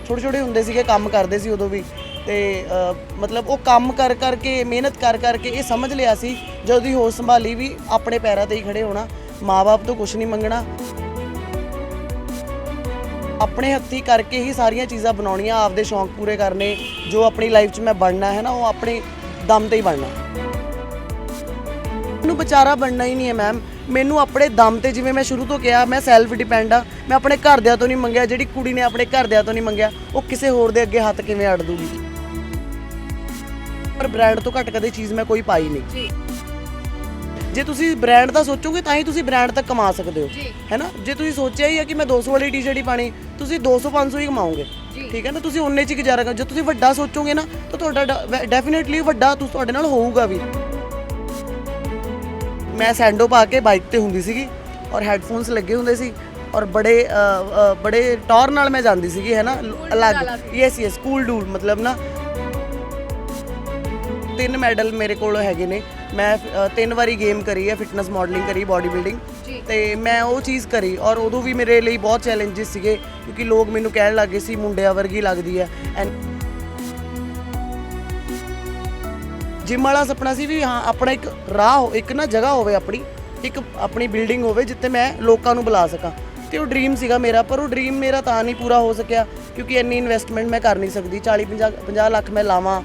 छोटे छोटे हुंदे सीगे काम करदे सी उदों भी ते मतलब वो काम कर करके मेहनत कर करके ये समझ लिया सी जदों दी होश संभाली भी अपने पैरां ते ही खड़े होना, माँ बाप तो कुछ नहीं मंगना, अपने हत्थी करके ही सारियां चीज़ां बनाउणियां, आपदे शौक पूरे करने, जो अपनी लाइफ च मैं बनना है ना वो अपने दम ते ही बनना। मैनूं बेचारा बनना ही नहीं है मैम, मैनूं अपने दम ते जिवें मैं शुरू तो कहा मैं सैल्फ डिपेंड हाँ, मैं अपने घरदियां तो नहीं मंगिया, जिहड़ी कुड़ी ने अपने घरदियां तो नहीं मंगिया वो किसी होर दे अगे हत्थ किवें अड़ दूगी। पर ब्रांड तो घट कदे चीज़ मैं कोई पाई नहीं। जे तुसी ब्रांड दा सोचोगे तां ही तुसी ब्रांड तक कमा सकते हो, है ना। जे तुसी सोचिया ही है कि मैं 200 वाली टी शर्ट ही पानी, तुसी 200-500 ही कमाओगे, ठीक है ना। तुसी उन्ने च ही गुजारा करो। जे तुसी वड्डा सोचोगे ना तो तुहाडा डेफिनेटली वड्डा तुहाडे नाल होऊगा भी। मैं सैंडो पा के बाइक ते हुंदी सीगी और हैडफोन्स लगे हुंदे सी और बड़े टॉर नाल मैं जांदी सीगी, है ना, अलग। यस कूल डूल मतलब ना 3 मैडल मेरे कोल हैगे ने। मैं 3 वारी गेम करी है, फिटनेस मॉडलिंग करी, बॉडी बिल्डिंग ते मैं वो चीज़ करी और उदों भी मेरे लिए बहुत चैलेंजेस सीगे क्योंकि लोग मैनूं कहण लग गए सी मुंडिया वर्गी लगदी है। एंड जिम वाला सपना सी भी हाँ अपना एक राह एक ना जगह होवे, एक अपनी बिल्डिंग होवे जित्थे मैं लोकां नूं बुला सकां, ते वो ड्रीम सीगा मेरा। पर वो ड्रीम मेरा तां नहीं पूरा हो सकिया क्योंकि इन्नी इन्वेस्टमेंट मैं कर नहीं सकदी। 40-50 लाख मैं लावां,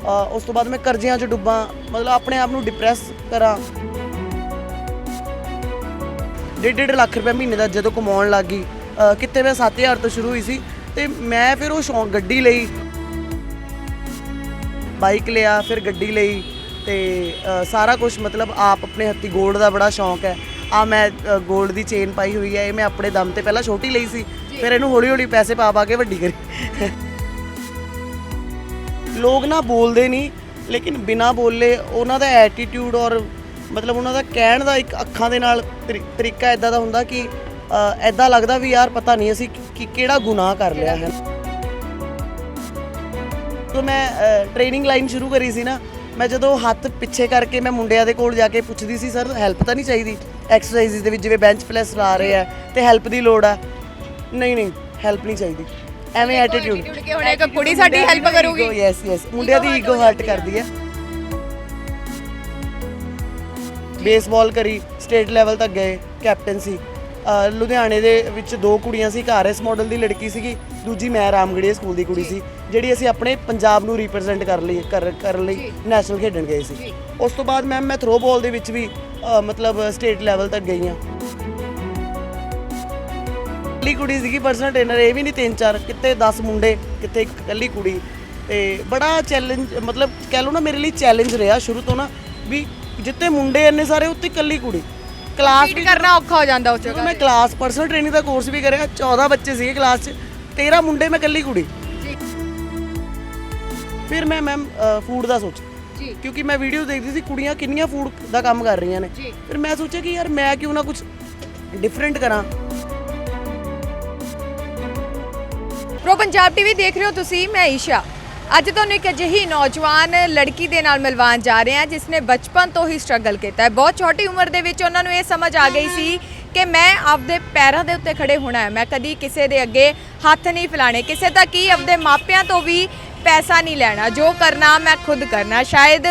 उस तो बाद मैं कर्जियां च डुब्बां, मतलब अपने आप नूं डिप्रैस करां। 1.5 लाख रुपये महीने का जदों कमाउण लग गई, कित्ते मैं 7000 तो शुरू हुई सी ते मैं फिर वो शौक गड्डी लई, बाइक लिया, फिर गड्डी लई ते सारा कुछ मतलब आप अपने हत्थी। गोल्ड का बड़ा शौक है, मैं गोल्ड की चेन पाई हुई है, मैं अपने दम ते पहला छोटी लई सी, फिर इनू हौली हौली पैसे पा के वड्डी करी। लोग ना बोलते नहीं लेकिन बिना बोले उन्हों का एटीट्यूड और मतलब उन्हों का कहण का एक अखां दे नाल तरीका इदां दा हुंदा कि इदां लगदा भी यार पता नहीं असीं किहड़ा गुनाह कर लिया है। तो मैं ट्रेनिंग लाइन शुरू करी सी ना, मैं जो हत्थ पिछे करके मैं मुंडिया दे कोल जाके पुछदी सी सर हैल्प तो नहीं चाहिए एक्सरसाइज दे विच, जिवें बेंच प्रेस ला रहे हैं तो हैल्प की लोड़ है, नहीं हैल्प नहीं चाहिए, एवें एटीट्यूड कि हुण एक कुड़ी साडी हेल्प करूगी। यस मुंडिया दी ईगो हर्ट करदी है। बेसबॉल करी, स्टेट लैवल तक गए, कैप्टनसी लुधियाने दे विच 2 कुड़ियां सी, RS मॉडल की लड़की सीगी, दूजी मैं रामगढ़िया स्कूल की कुड़ी सी, जिहड़ी असीं अपने पंजाब नूं रिप्रजेंट कर लई नैशनल खेडण गए सी। उस तो बाद मैम मैं थ्रो बॉल दे विच भी मतलब स्टेट लैवल तक गई हाँ। कल्ली कुड़ी सीगी पर्सनल ट्रेनर, ये भी नहीं 3-4, कितने 10 मुंडे, कितने एक कल्ली कुड़ी। ते बड़ा चैलेंज मतलब कह लो ना मेरे लिए चैलेंज रहा शुरू तो ना भी जितने मुंडे इन्ने सारे उत्ते कल्ली कुड़ी। क्लास भी करना औखा हो जाता उस जगह। मैं क्लास पर्सनल ट्रेनिंग का कोर्स भी करेगा, 14 बच्चे सी क्लास 13 मुंडे, मैं कल्ली कुड़ी। फिर मैं मैम फूड का सोचा क्योंकि मैं वीडियो देखती थी कुड़ियाँ किन्नियां फूड का काम कर रही ने, फिर मैं सोचा कि यार मैं क्यों ना कुछ डिफरेंट करा। प्रो पंजाब टीवी देख रहे हो तुसी, मैं ईशा। ਅੱਜ ਤੁਹਾਨੂੰ ਇੱਕ ਅਜਿਹੀ ਨੌਜਵਾਨ ਲੜਕੀ ਦੇ ਨਾਲ ਮਿਲਵਾਉਣ ਜਾ ਰਹੇ ਹਾਂ ਜਿਸਨੇ ਬਚਪਨ ਤੋਂ ਹੀ ਸਟਰਗਲ ਕੀਤਾ ਹੈ। ਬਹੁਤ ਛੋਟੀ ਉਮਰ ਦੇ ਵਿੱਚ ਉਹਨਾਂ ਨੂੰ ਇਹ ਸਮਝ ਆ ਗਈ ਸੀ ਕਿ ਮੈਂ ਆਪਦੇ ਪੈਰਾਂ ਦੇ ਉੱਤੇ ਖੜੇ ਹੋਣਾ ਹੈ, ਮੈਂ ਕਦੀ ਕਿਸੇ ਦੇ ਅੱਗੇ ਹੱਥ ਨਹੀਂ ਫੈਲਾਣੇ, ਕਿਸੇ ਦਾ ਕੀ ਆਪਦੇ ਮਾਪਿਆਂ ਤੋਂ ਵੀ ਪੈਸਾ ਨਹੀਂ ਲੈਣਾ, ਜੋ ਕਰਨਾ ਮੈਂ ਖੁਦ ਕਰਨਾ। ਸ਼ਾਇਦ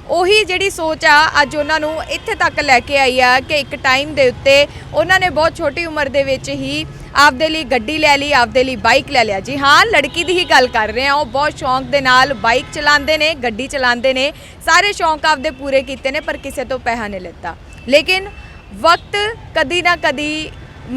ਉਹੀ ਜਿਹੜੀ ਸੋਚ ਆ ਅੱਜ ਉਹਨਾਂ ਨੂੰ ਇੱਥੇ ਤੱਕ ਲੈ ਕੇ ਆਈ ਆ ਕਿ ਇੱਕ ਟਾਈਮ ਦੇ ਉੱਤੇ ਉਹਨਾਂ ਨੇ ਬਹੁਤ ਛੋਟੀ ਉਮਰ ਦੇ ਵਿੱਚ ਹੀ ਆਪਦੇ ਲਈ ਗੱਡੀ ਲੈ ਲਈ, ਆਪਦੇ ਲਈ ਬਾਈਕ ਲੈ ਲਿਆ। ਜੀ ਹਾਂ, ਲੜਕੀ ਦੀ ਹੀ ਗੱਲ ਕਰ ਰਹੇ ਹਾਂ। ਉਹ ਬਹੁਤ ਸ਼ੌਂਕ ਦੇ ਨਾਲ ਬਾਈਕ ਚਲਾਉਂਦੇ ਨੇ, ਗੱਡੀ ਚਲਾਉਂਦੇ ਨੇ, ਸਾਰੇ ਸ਼ੌਂਕ ਆਪਦੇ ਪੂਰੇ ਕੀਤੇ ਨੇ ਪਰ ਕਿਸੇ ਤੋਂ ਪੈਸਾ ਨਹੀਂ ਲਿੱਤਾ। ਲੇਕਿਨ ਵਕਤ ਕਦੀ ਨਾ ਕਦੀ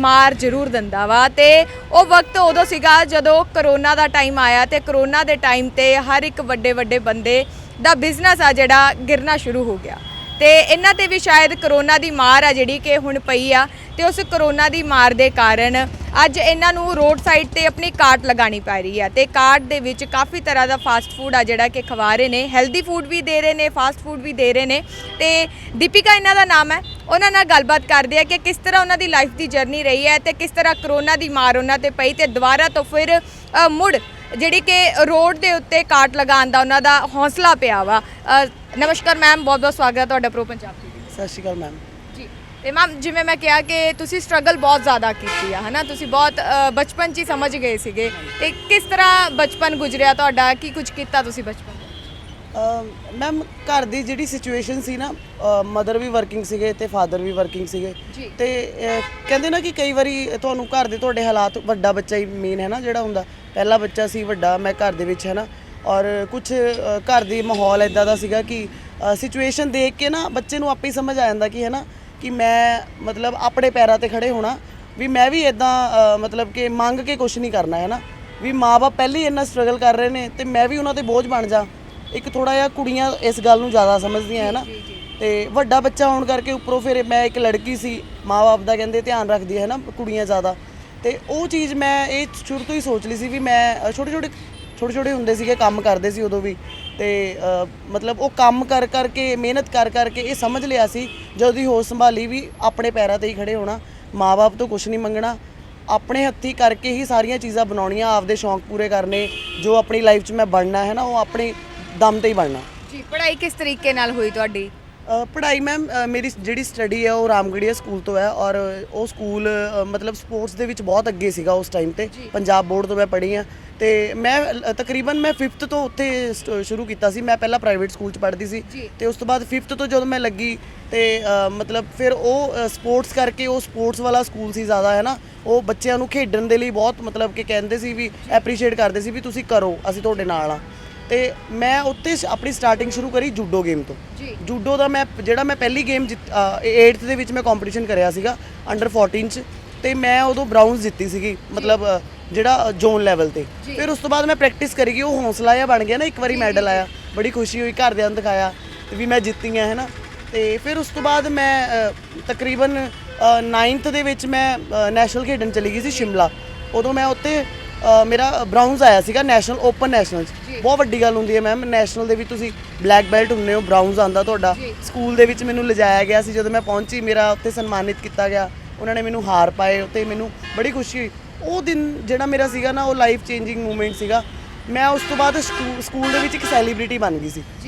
ਮਾਰ ਜ਼ਰੂਰ ਦਿੰਦਾ ਵਾ ਤੇ ਉਹ ਵਕਤ ਉਦੋਂ ਸੀਗਾ ਜਦੋਂ ਕਰੋਨਾ ਦਾ ਟਾਈਮ ਆਇਆ ਤੇ ਕਰੋਨਾ ਦੇ ਟਾਈਮ ਤੇ ਹਰ ਇੱਕ ਵੱਡੇ ਬੰਦੇ ਦਾ ਬਿਜ਼ਨਸ ਆ ਜਿਹੜਾ ਗਿਰਨਾ ਸ਼ੁਰੂ ਹੋ ਗਿਆ ਤੇ ਇਹਨਾਂ ਤੇ ਵੀ ਸ਼ਾਇਦ ਕਰੋਨਾ ਦੀ ਮਾਰ ਆ ਜਿਹੜੀ ਕਿ ਹੁਣ ਪਈ ਆ ਤੇ ਉਸ ਕਰੋਨਾ ਦੀ ਮਾਰ ਦੇ ਕਾਰਨ ਅੱਜ ਇਹਨਾਂ ਨੂੰ ਰੋਡ ਸਾਈਡ ਤੇ ਆਪਣੀ ਕਾਰਟ ਲਗਾਣੀ ਪੈ ਰਹੀ ਆ ਤੇ ਕਾਰਟ ਦੇ ਵਿੱਚ ਕਾਫੀ ਤਰ੍ਹਾਂ ਦਾ ਫਾਸਟ ਫੂਡ ਆ ਜਿਹੜਾ ਕਿ ਖਵਾ ਰਹੇ ਨੇ, ਹੈਲਦੀ ਫੂਡ ਵੀ ਦੇ ਰਹੇ ਨੇ, ਫਾਸਟ ਫੂਡ ਵੀ ਦੇ ਰਹੇ ਨੇ ਤੇ ਦੀਪਿਕਾ ਇਹਨਾਂ ਦਾ ਨਾਮ ਹੈ। ਉਹਨਾਂ ਨਾਲ ਗੱਲਬਾਤ ਕਰਦੇ ਆ ਕਿ ਕਿਸ ਤਰ੍ਹਾਂ ਉਹਨਾਂ ਦੀ ਲਾਈਫ ਦੀ ਜਰਨੀ ਰਹੀ ਹੈ ਤੇ ਕਿਸ ਤਰ੍ਹਾਂ ਕਰੋਨਾ ਦੀ ਮਾਰ ਉਹਨਾਂ ਤੇ ਪਈ ਤੇ ਦੁਬਾਰਾ ਤੋਂ ਫਿਰ ਮੁੜ ਜਿਹੜੀ ਕਿ ਰੋਡ ਦੇ ਉੱਤੇ ਕਾਰਟ ਲਗਾਉਣ ਦਾ ਉਹਨਾਂ ਦਾ ਹੌਸਲਾ ਪਿਆ ਵਾ। ਨਮਸਕਾਰ ਮੈਮ, ਬਹੁਤ ਬਹੁਤ ਸਵਾਗਤ ਹੈ ਤੁਹਾਡਾ ਪ੍ਰੋ ਪੰਜਾਬ ਟੀਵੀ। ਸਤਿ ਸ਼੍ਰੀ ਅਕਾਲ ਮੈਮ। ਜੀ, ਤੇ ਮੈਮ ਜਿਵੇਂ ਮੈਂ ਕਿਹਾ ਕਿ ਤੁਸੀਂ ਸਟਰਗਲ ਬਹੁਤ ਜ਼ਿਆਦਾ ਕੀਤੀ ਆ ਹਨਾ, ਤੁਸੀਂ ਬਹੁਤ ਬਚਪਨ 'ਚ ਹੀ ਸਮਝ ਗਏ ਸੀਗੇ, ਤੇ ਕਿਸ ਤਰ੍ਹਾਂ ਬਚਪਨ ਗੁਜ਼ਰਿਆ ਤੁਹਾਡਾ, ਕੀ ਕੁਝ ਕੀਤਾ ਤੁਸੀਂ ਬਚਪਨ 'ਚ? ਮੈਮ ਘਰ ਦੀ ਜਿਹੜੀ ਸਿਚੁਏਸ਼ਨ ਸੀ ਨਾ, ਮਦਰ ਵੀ ਵਰਕਿੰਗ ਸੀਗੇ ਤੇ ਫਾਦਰ ਵੀ ਵਰਕਿੰਗ ਸੀਗੇ, ਤੇ ਕਹਿੰਦੇ ਨਾ ਕਿ ਕਈ ਵਾਰੀ ਤੁਹਾਨੂੰ ਘਰ ਦੇ ਤੁਹਾਡੇ ਹਾਲਾਤ, ਵੱਡਾ ਬੱਚਾ ਹੀ ਮੇਨ ਹੈ ਨਾ ਜਿਹੜਾ ਹੁੰਦਾ, ਪਹਿਲਾ ਬੱਚਾ ਸੀ ਵੱਡਾ ਮੈਂ ਘਰ ਦੇ ਵਿੱਚ ਹੈ ਨਾ, ਔਰ ਕੁਝ ਘਰ ਦੀ ਮਾਹੌਲ ਇਦਾਂ ਦਾ ਸੀਗਾ ਕਿ ਸਿਚੁਏਸ਼ਨ ਦੇਖ ਕੇ ਨਾ ਬੱਚੇ ਨੂੰ ਆਪੇ ਹੀ ਸਮਝ ਆ ਜਾਂਦਾ ਕਿ ਹੈ ਨਾ ਕਿ ਮੈਂ ਮਤਲਬ ਆਪਣੇ ਪੈਰਾਂ ਤੇ ਖੜੇ ਹੋਣਾ, ਵੀ ਮੈਂ ਵੀ ਇਦਾਂ ਮਤਲਬ ਕਿ ਮੰਗ ਕੇ ਕੁਝ ਨਹੀਂ ਕਰਨਾ ਹੈ ਨਾ, ਵੀ ਮਾਂ-ਬਾਪ ਪਹਿਲੇ ਹੀ ਇੰਨਾ ਸਟਰਗਲ ਕਰ ਰਹੇ ਨੇ ਤੇ ਮੈਂ ਵੀ ਉਹਨਾਂ ਤੇ ਬੋਝ ਬਣ ਜਾ। ਇੱਕ ਥੋੜਾ ਜਿਹਾ ਕੁੜੀਆਂ ਇਸ ਗੱਲ ਨੂੰ ਜ਼ਿਆਦਾ ਸਮਝਦੀਆਂ ਹੈ ਨਾ, ਤੇ ਵੱਡਾ ਬੱਚਾ ਹੋਣ ਕਰਕੇ ਉੱਪਰੋਂ ਫਿਰ ਮੈਂ ਇੱਕ ਲੜਕੀ ਸੀ, ਮਾਂ-ਬਾਪ ਦਾ ਕਹਿੰਦੇ ਧਿਆਨ ਰੱਖਦੀ ਹੈ ਨਾ ਕੁੜੀਆਂ ਜ਼ਿਆਦਾ, ਤੇ ਉਹ ਚੀਜ਼ ਮੈਂ ਇਹ ਸ਼ੁਰੂ ਤੋਂ ਹੀ ਸੋਚ ਲਈ ਸੀ ਵੀ ਮੈਂ ਛੋਟੇ ਹੁੰਦੇ ਸੀਗੇ, ਕੰਮ ਕਰਦੇ ਸੀ ਉਦੋਂ ਵੀ, ਤੇ ਮਤਲਬ ਉਹ ਕੰਮ ਕਰ ਕਰਕੇ ਮਿਹਨਤ ਕਰ ਕਰਕੇ ਇਹ ਸਮਝ ਲਿਆ ਸੀ ਜਦੋਂ ਦੀ ਹੋਸ਼ ਸੰਭਾਲੀ ਵੀ ਆਪਣੇ ਪੈਰਾਂ ਤੇ ਹੀ ਖੜੇ ਹੋਣਾ, ਮਾਂ-ਬਾਪ ਤੋਂ ਕੁਝ ਨਹੀਂ ਮੰਗਣਾ, ਆਪਣੇ ਹੱਥੀਂ ਕਰਕੇ ਹੀ ਸਾਰੀਆਂ ਚੀਜ਼ਾਂ ਬਣਾਉਣੀਆਂ, ਆਪਦੇ ਸ਼ੌਂਕ ਪੂਰੇ ਕਰਨੇ, ਜੋ ਆਪਣੀ ਲਾਈਫ 'ਚ ਮੈਂ ਬਣਨਾ ਹੈ ਨਾ ਉਹ ਆਪਣੇ ਦਮ ਤੇ ਹੀ ਬਣਨਾ ਜੀ। ਪੜ੍ਹਾਈ ਕਿਸ ਤਰੀਕੇ ਨਾਲ ਹੋਈ ਤੁਹਾਡੀ? ਪੜ੍ਹਾਈ ਮੈਮ ਮੇਰੀ ਜਿਹੜੀ ਸਟੱਡੀ ਹੈ ਉਹ ਰਾਮਗੜੀਆ ਸਕੂਲ ਤੋਂ ਹੈ, ਔਰ ਉਹ ਸਕੂਲ ਮਤਲਬ ਸਪੋਰਟਸ ਦੇ ਵਿੱਚ ਬਹੁਤ ਅੱਗੇ ਸੀਗਾ ਉਸ ਟਾਈਮ ਤੇ, ਪੰਜਾਬ ਬੋਰਡ ਤੋਂ ਮੈਂ ਪੜ੍ਹੀ ਹਾਂ, ਤੇ ਮੈਂ ਤਕਰੀਬਨ ਮੈਂ 5th ਤੋਂ ਉੱਥੇ ਸ਼ੁਰੂ ਕੀਤਾ ਸੀ। ਮੈਂ ਪਹਿਲਾਂ ਪ੍ਰਾਈਵੇਟ ਸਕੂਲ 'ਚ ਪੜ੍ਹਦੀ ਸੀ, ਤੇ ਉਸ ਤੋਂ ਬਾਅਦ 5th ਤੋਂ ਜਦੋਂ ਮੈਂ ਲੱਗੀ ਤੇ ਮਤਲਬ ਫਿਰ ਉਹ ਸਪੋਰਟਸ ਕਰਕੇ, ਉਹ ਸਪੋਰਟਸ ਵਾਲਾ ਸਕੂਲ ਸੀ ਜ਼ਿਆਦਾ ਹੈ ਨਾ, ਉਹ ਬੱਚਿਆਂ ਨੂੰ ਖੇਡਣ ਦੇ ਲਈ ਬਹੁਤ ਮਤਲਬ ਕਿ ਕਹਿੰਦੇ ਸੀ ਵੀ ਐਪਰੀਸ਼ੀਏਟ ਕਰਦੇ ਸੀ ਵੀ ਤੁਸੀਂ ਕਰੋ, ਅਸੀਂ ਤੁਹਾਡੇ ਨਾਲ ਆ, ਤੇ ਮੈਂ ਉੱਤੇ ਆਪਣੀ ਸਟਾਰਟਿੰਗ ਸ਼ੁਰੂ ਕਰੀ ਜੂਡੋ ਗੇਮ ਤੋਂ। ਜੂਡੋ ਦਾ ਮੈਂ ਪਹਿਲੀ ਗੇਮ 8th ਦੇ ਵਿੱਚ ਮੈਂ ਕੰਪੀਟੀਸ਼ਨ ਕਰਿਆ ਸੀਗਾ ਅੰਡਰ 14 'ਚ, ਤੇ ਮੈਂ ਉਦੋਂ ਬ੍ਰਾਊਨਜ਼ ਜਿੱਤੀ ਸੀਗੀ, ਮਤਲਬ ਜਿਹੜਾ ਜ਼ੋਨ ਲੈਵਲ ਤੇ। ਫਿਰ ਉਸ ਤੋਂ ਬਾਅਦ ਮੈਂ ਪ੍ਰੈਕਟਿਸ ਕਰੀ ਗਈ, ਉਹ ਹੌਸਲਾ ਜਿਹਾ ਬਣ ਗਿਆ ਨਾ, ਇੱਕ ਵਾਰੀ ਮੈਡਲ ਆਇਆ, ਬੜੀ ਖੁਸ਼ੀ ਹੋਈ, ਘਰਦਿਆਂ ਨੂੰ ਦਿਖਾਇਆ ਤੇ ਵੀ ਮੈਂ ਜਿੱਤੀ ਹਾਂ ਹੈ ਨਾ। ਤੇ ਫਿਰ ਉਸ ਤੋਂ ਬਾਅਦ ਮੈਂ ਤਕਰੀਬਨ 9th ਦੇ ਵਿੱਚ ਮੈਂ ਨੈਸ਼ਨਲ ਖੇਡਣ ਚਲੀ ਗਈ ਸੀ ਸ਼ਿਮਲਾ, ਉਦੋਂ ਮੈਂ ਉੱਤੇ ਮੇਰਾ ਬ੍ਰਾਊਨਜ਼ ਆਇਆ ਸੀਗਾ ਨੈਸ਼ਨਲ, ਓਪਨ ਨੈਸ਼ਨਲ 'ਚ। ਬਹੁਤ ਵੱਡੀ ਗੱਲ ਹੁੰਦੀ ਹੈ ਮੈਮ, ਨੈਸ਼ਨਲ ਦੇ ਵਿੱਚ ਤੁਸੀਂ ਬਲੈਕ ਬੈਲਟ ਹੁੰਦੇ ਹੋ, ਬ੍ਰਾਊਨਜ਼ ਆਉਂਦਾ ਤੁਹਾਡਾ। ਸਕੂਲ ਦੇ ਵਿੱਚ ਮੈਨੂੰ ਲਿਜਾਇਆ ਗਿਆ ਸੀ, ਜਦੋਂ ਮੈਂ ਪਹੁੰਚੀ ਮੇਰਾ ਉੱਥੇ ਸਨਮਾਨਿਤ ਕੀਤਾ ਗਿਆ, ਉਹਨਾਂ ਨੇ ਮੈਨੂੰ ਹਾਰ ਪਾਏ ਉੱਤੇ, ਮੈਨੂੰ ਬੜੀ ਖੁਸ਼ੀ ਹੋਈ। ਉਹ ਦਿਨ ਜਿਹੜਾ ਮੇਰਾ ਸੀਗਾ ਨਾ, ਉਹ ਲਾਈਫ ਚੇਂਜਿੰਗ ਮੂਮੈਂਟ ਸੀਗਾ। ਮੈਂ ਉਸ ਤੋਂ ਬਾਅਦ ਸਕੂਲ ਦੇ ਵਿੱਚ ਇੱਕ ਸੈਲੀਬ੍ਰਿਟੀ ਬਣ ਗਈ ਸੀ,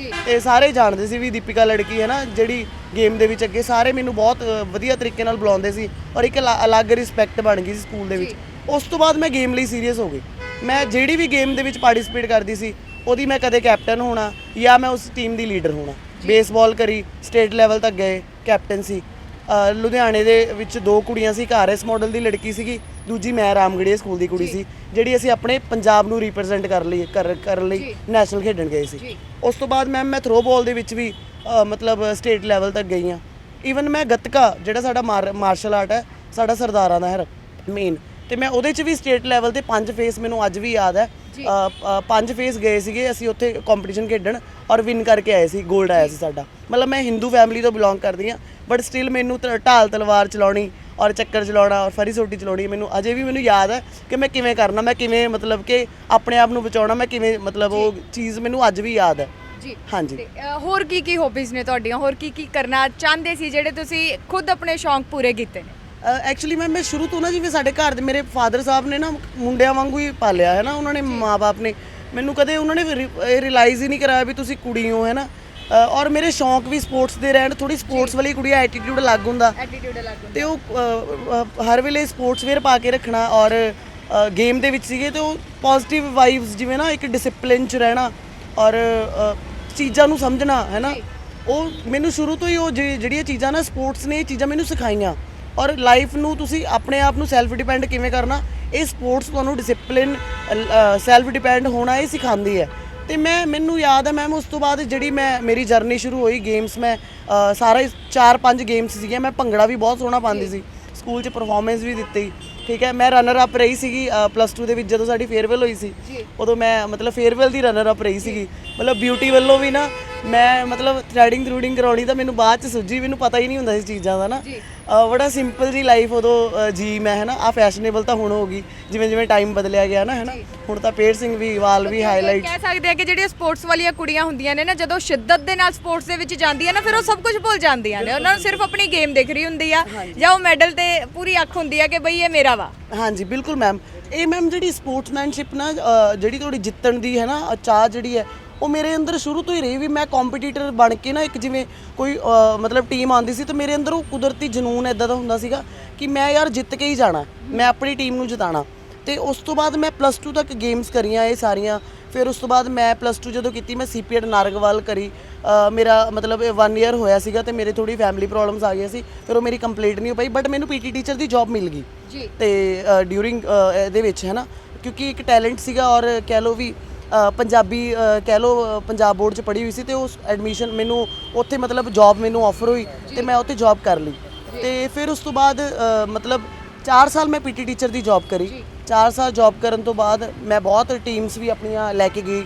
ਤੇ ਸਾਰੇ ਜਾਣਦੇ ਸੀ ਵੀ ਦੀਪਿਕਾ ਲੜਕੀ ਹੈ ਨਾ ਜਿਹੜੀ ਗੇਮ ਦੇ ਵਿੱਚ ਅੱਗੇ, ਸਾਰੇ ਮੈਨੂੰ ਬਹੁਤ ਵਧੀਆ ਤਰੀਕੇ ਨਾਲ ਬੁਲਾਉਂਦੇ ਸੀ, ਔਰ ਇੱਕ ਅਲੱਗ ਰਿਸਪੈਕਟ ਬਣ ਗਈ ਸੀ ਸਕੂਲ ਦੇ ਵਿੱਚ। ਉਸ ਤੋਂ ਬਾਅਦ ਮੈਂ ਗੇਮ ਲਈ ਸੀਰੀਅਸ ਹੋ ਗਈ, ਮੈਂ ਜਿਹੜੀ ਵੀ ਗੇਮ ਦੇ ਵਿੱਚ ਪਾਰਟਿਸਿਪੇਟ ਕਰਦੀ ਸੀ ਉਹਦੀ ਮੈਂ ਕਦੇ ਕੈਪਟਨ ਹੋਣਾ ਜਾਂ ਮੈਂ ਉਸ ਟੀਮ ਦੀ ਲੀਡਰ ਹੋਣਾ। ਬੇਸਬਾਲ ਕਰੀ, ਸਟੇਟ ਲੈਵਲ ਤੱਕ ਗਏ, ਕੈਪਟਨ ਸੀ। ਲੁਧਿਆਣੇ ਦੇ ਵਿੱਚ 2 ਕੁੜੀਆਂ ਸੀ, ਇੱਕ RS ਮਾਡਲ ਦੀ ਲੜਕੀ ਸੀਗੀ, ਦੂਜੀ ਮੈਂ ਰਾਮਗੜੀਆ ਸਕੂਲ ਦੀ ਕੁੜੀ ਸੀ, ਜਿਹੜੀ ਅਸੀਂ ਆਪਣੇ ਪੰਜਾਬ ਨੂੰ ਰਿਪਰੈਜ਼ੈਂਟ ਕਰਨ ਲਈ ਨੈਸ਼ਨਲ ਖੇਡਣ ਗਏ ਸੀ। ਉਸ ਤੋਂ ਬਾਅਦ ਮੈਂ ਥਰੋ ਬਾਲ ਦੇ ਵਿੱਚ ਵੀ ਮਤਲਬ ਸਟੇਟ ਲੈਵਲ ਤੱਕ ਗਈ ਹਾਂ। ਈਵਨ ਮੈਂ ਗੱਤਕਾ, ਜਿਹੜਾ ਸਾਡਾ ਮਾਰਸ਼ਲ ਆਰਟ ਹੈ ਸਾਡਾ ਸਰਦਾਰਾਂ ਦਾ ਹੈ ਮੇਨ, ਤੇ ਮੈਂ ਉਹਦੇ 'ਚ ਵੀ ਸਟੇਟ ਲੈਵਲ ਤੇ 5 ਫੇਸ ਮੈਨੂੰ ਅੱਜ ਵੀ ਯਾਦ ਹੈ, 5 ਫੇਸ ਗਏ ਸੀਗੇ ਅਸੀਂ ਉੱਥੇ ਕੰਪੀਟੀਸ਼ਨ ਖੇਡਣ, ਔਰ ਵਿਨ ਕਰਕੇ ਆਏ ਸੀ, 골ਡ ਆਇਆ ਸੀ ਸਾਡਾ। ਮਤਲਬ ਮੈਂ ਹਿੰਦੂ ਫੈਮਿਲੀ ਤੋਂ ਬਿਲੋਂਗ ਕਰਦੀ ਹਾਂ, ਬਟ ਸਟਿਲ ਮੈਨੂੰ ਢਾਲ ਤਲਵਾਰ ਚਲਾਉਣੀ ਔਰ ਚੱਕਰ ਚਲਾਉਣਾ ਔਰ ਫਰੀ ਸੋਟੀ ਚਲਾਉਣੀ ਮੈਨੂੰ ਅਜੇ ਵੀ ਮੈਨੂੰ ਯਾਦ ਹੈ ਕਿ ਮੈਂ ਕਿਵੇਂ ਕਰਨਾ, ਮੈਂ ਕਿਵੇਂ ਮਤਲਬ ਕਿ ਆਪਣੇ ਆਪ ਨੂੰ ਬਚਾਉਣਾ, ਮੈਂ ਕਿਵੇਂ ਮਤਲਬ ਉਹ ਚੀਜ਼ ਮੈਨੂੰ ਅੱਜ ਵੀ ਯਾਦ ਹੈ ਜੀ। ਹਾਂਜੀ। ਹੋਰ ਕੀ ਹੋਬੀਜ਼ ਨੇ ਤੁਹਾਡੀਆਂ, ਹੋਰ ਕੀ ਕਰਨਾ ਚਾਹੁੰਦੇ ਸੀ ਜਿਹੜੇ ਤੁਸੀਂ ਖੁਦ ਆਪਣੇ ਸ਼ੌਂਕ ਪੂਰੇ ਕੀਤੇ ਨੇ? ਐਕਚੁਅਲੀ ਮੈਂ ਸ਼ੁਰੂ ਤੋਂ ਨਾ, ਜਿਵੇਂ ਸਾਡੇ ਘਰ ਦੇ ਮੇਰੇ ਫਾਦਰ ਸਾਹਿਬ ਨੇ ਨਾ ਮੁੰਡਿਆਂ ਵਾਂਗੂ ਹੀ ਪਾਲਿਆ ਹੈ ਨਾ, ਉਹਨਾਂ ਨੇ ਮਾਂ-ਬਾਪ ਨੇ ਮੈਨੂੰ ਕਦੇ ਉਹਨਾਂ ਨੇ ਰਿਅਲਾਈਜ਼ ਹੀ ਨਹੀਂ ਕਰਾਇਆ ਵੀ ਤੁਸੀਂ ਕੁੜੀ ਹੋ ਹੈ ਨਾ, ਔਰ ਮੇਰੇ ਸ਼ੌਂਕ ਵੀ ਸਪੋਰਟਸ ਦੇ ਰਹਿਣ। ਥੋੜੀ ਸਪੋਰਟਸ ਵਾਲੀ ਕੁੜੀ ਦਾ ਐਟੀਟਿਊਡ ਅਲੱਗ ਹੁੰਦਾ, ਤੇ ਉਹ ਹਰ ਵੇਲੇ ਸਪੋਰਟਸ ਵੇਅਰ ਪਾ ਕੇ ਰੱਖਣਾ, ਔਰ ਗੇਮ ਦੇ ਵਿੱਚ ਸੀਗੇ ਤੇ ਉਹ ਪੋਜ਼ਿਟਿਵ ਵਾਈਬਸ, ਜਿਵੇਂ ਨਾ ਇੱਕ ਡਿਸਪਲਿਨ 'ਚ ਰਹਿਣਾ ਔਰ ਚੀਜ਼ਾਂ ਨੂੰ ਸਮਝਣਾ ਹੈ ਨਾ, ਉਹ ਮੈਨੂੰ ਸ਼ੁਰੂ ਤੋਂ ਹੀ ਉਹ ਜਿਹੜੀਆਂ ਚੀਜ਼ਾਂ ਨਾ ਸਪੋਰਟਸ ਨੇ ਇਹ ਚੀਜ਼ਾਂ ਮੈਨੂੰ ਸਿਖਾਈਆਂ। ਔਰ ਲਾਈਫ ਨੂੰ ਤੁਸੀਂ ਆਪਣੇ ਆਪ ਨੂੰ ਸੈਲਫ ਡਿਪੈਂਡ ਕਿਵੇਂ ਕਰਨਾ, ਇਹ ਸਪੋਰਟਸ ਤੁਹਾਨੂੰ ਡਿਸਿਪਲਿਨ, ਸੈਲਫ ਡਿਪੈਂਡ ਹੋਣਾ ਇਹ ਸਿਖਾਉਂਦੀ ਹੈ। ਤੇ ਮੈਨੂੰ ਯਾਦ ਹੈ ਮੈਮ, ਉਸ ਤੋਂ ਬਾਅਦ ਜਿਹੜੀ ਮੇਰੀ ਜਰਨੀ ਸ਼ੁਰੂ ਹੋਈ ਗੇਮਸ, ਮੈਂ ਸਾਰੇ 4-5 ਗੇਮਸ ਸੀਗੀਆਂ, ਮੈਂ ਭੰਗੜਾ ਵੀ ਬਹੁਤ ਸੋਹਣਾ ਪਾਉਂਦੀ ਸੀ, ਸਕੂਲ 'ਚ ਪਰਫਾਰਮੈਂਸ ਵੀ ਦਿੱਤੀ, ਠੀਕ ਹੈ। ਮੈਂ ਰਨਰ ਅਪ ਰਹੀ ਸੀਗੀ +2 ਦੇ ਵਿੱਚ, ਜਦੋਂ ਸਾਡੀ ਫੇਅਰਵੈਲ ਹੋਈ ਸੀ ਉਦੋਂ ਮੈਂ ਮਤਲਬ ਫੇਅਰਵੈਲ ਦੀ ਰਨਰ ਅਪ ਰਹੀ ਸੀਗੀ। ਮਤਲਬ ਬਿਊਟੀ ਵੱਲੋਂ ਵੀ ਨਾ ਮੈਂ ਮਤਲਬ ਥਰੈਡਿੰਗ ਕਰਾਉਣੀ ਤਾਂ ਮੈਨੂੰ ਬਾਅਦ 'ਚ ਸੁੱਝੀ, ਮੈਨੂੰ ਪਤਾ ਹੀ ਨਹੀਂ ਹੁੰਦਾ ਸੀ ਚੀਜ਼ਾਂ ਦਾ ਨਾ, ਬੜਾ ਸਿੰਪਲ ਜੀ ਲਾਈਫ ਉਦੋਂ ਜੀ ਮੈਂ ਹੈ ਨਾ। ਆ ਫੈਸ਼ਨੇਬਲ ਤਾਂ ਹੁਣ ਹੋ ਗਈ, ਜਿਵੇਂ ਟਾਈਮ ਬਦਲਿਆ ਗਿਆ ਨਾ ਹੈ ਨਾ, ਹੁਣ ਤਾਂ ਪੇਅਰਸਿੰਗ ਵੀ, ਵਾਲ ਵੀ ਹਾਈਲਾਈਟ। ਕਹਿ ਸਕਦੇ ਆ ਕਿ ਜਿਹੜੀਆਂ ਸਪੋਰਟਸ ਵਾਲੀਆਂ ਕੁੜੀਆਂ ਹੁੰਦੀਆਂ ਨੇ ਨਾ, ਜਦੋਂ ਸ਼ਿੱਦਤ ਦੇ ਨਾਲ ਸਪੋਰਟਸ ਦੇ ਵਿੱਚ ਜਾਂਦੀਆਂ ਨਾ, ਫਿਰ ਉਹ ਸਭ ਕੁਝ ਭੁੱਲ ਜਾਂਦੀਆਂ ਨੇ, ਉਹਨਾਂ ਨੂੰ ਸਿਰਫ ਆਪਣੀ ਗੇਮ ਦਿਖ ਰਹੀ ਹੁੰਦੀ ਆ, ਜਾਂ ਉਹ ਮੈਡਲ ਤੇ ਪੂਰੀ ਅੱਖ ਹੁੰਦੀ ਆ ਕਿ ਬਈ ਇਹ ਮੇਰਾ ਵਾ। ਹਾਂਜੀ ਬਿਲਕੁਲ ਮੈਮ, ਇਹ ਮੈਮ ਜਿਹੜੀ ਸਪੋਰਟਸਮੈਨਸ਼ਿਪ ਨਾ, ਜਿਹੜੀ ਤੁਹਾਡੀ ਜਿੱਤਣ ਦੀ ਹੈ ਨਾ ਚਾਹ ਜਿਹੜੀ ਹੈ, ਉਹ ਮੇਰੇ ਅੰਦਰ ਸ਼ੁਰੂ ਤੋਂ ਹੀ ਰਹੀ ਵੀ ਮੈਂ ਕੰਪੀਟੀਟਰ ਬਣ ਕੇ ਨਾ ਇੱਕ ਜਿਵੇਂ ਕੋਈ ਮਤਲਬ ਟੀਮ ਆਉਂਦੀ ਸੀ ਤਾਂ ਮੇਰੇ ਅੰਦਰ ਉਹ ਕੁਦਰਤੀ ਜਨੂਨ ਇਦਾਂ ਦਾ ਹੁੰਦਾ ਸੀਗਾ ਕਿ ਮੈਂ ਯਾਰ ਜਿੱਤ ਕੇ ਹੀ ਜਾਣਾ, ਮੈਂ ਆਪਣੀ ਟੀਮ ਨੂੰ ਜਿਤਾਣਾ। ਤੇ ਉਸ ਤੋਂ ਬਾਅਦ ਮੈਂ +2 ਤੱਕ ਗੇਮਸ ਕਰੀਆਂ ਇਹ ਸਾਰੀਆਂ। ਫਿਰ ਉਸ ਤੋਂ ਬਾਅਦ ਮੈਂ +2 ਜਦੋਂ ਕੀਤੀ ਮੈਂ ਸੀਪੀਐਡ ਨਾਰਗਵਾਲ ਕਰੀ। ਮੇਰਾ ਮਤਲਬ 1 ਈਅਰ ਹੋਇਆ ਸੀਗਾ ਤੇ ਮੇਰੇ ਥੋੜੀ ਫੈਮਿਲੀ ਪ੍ਰੋਬਲਮਸ ਆ ਗਈਆਂ ਸੀ, ਫਿਰ ਉਹ ਮੇਰੀ ਕੰਪਲੀਟ ਨਹੀਂ ਹੋ ਪਾਈ। ਬਟ ਮੈਨੂੰ ਪੀਟੀ ਟੀਚਰ ਦੀ ਜੌਬ ਮਿਲ ਗਈ ਜੀ। ਤੇ ਡਿਊਰਿੰਗ ਇਹਦੇ ਵਿੱਚ ਹੈ ਨਾ, ਕਿਉਂਕਿ ਇੱਕ ਟੈਲੈਂਟ ਸੀਗਾ ਔਰ ਕਹਿ ਲਓ ਵੀ ਪੰਜਾਬੀ ਕਹਿ ਲਓ ਪੰਜਾਬ ਬੋਰਡ 'ਚ ਪੜ੍ਹੀ ਹੋਈ ਸੀ ਤੇ ਉਸ ਐਡਮਿਸ਼ਨ ਮੈਨੂੰ ਉੱਥੇ ਮਤਲਬ ਜੌਬ ਮੈਨੂੰ ਆਫਰ ਹੋਈ ਤੇ ਮੈਂ ਉੱਥੇ ਜੌਬ ਕਰ ਲਈ। ਤੇ ਫਿਰ ਉਸ ਤੋਂ ਬਾਅਦ ਮਤਲਬ 4 ਸਾਲ ਮੈਂ ਪੀਟੀ ਟੀਚਰ ਦੀ ਜੌਬ ਕਰੀ। 4 ਸਾਲ ਜੌਬ ਕਰਨ ਤੋਂ ਬਾਅਦ ਮੈਂ ਬਹੁਤ ਟੀਮਸ ਵੀ ਆਪਣੀਆਂ ਲੈ ਕੇ ਗਈ।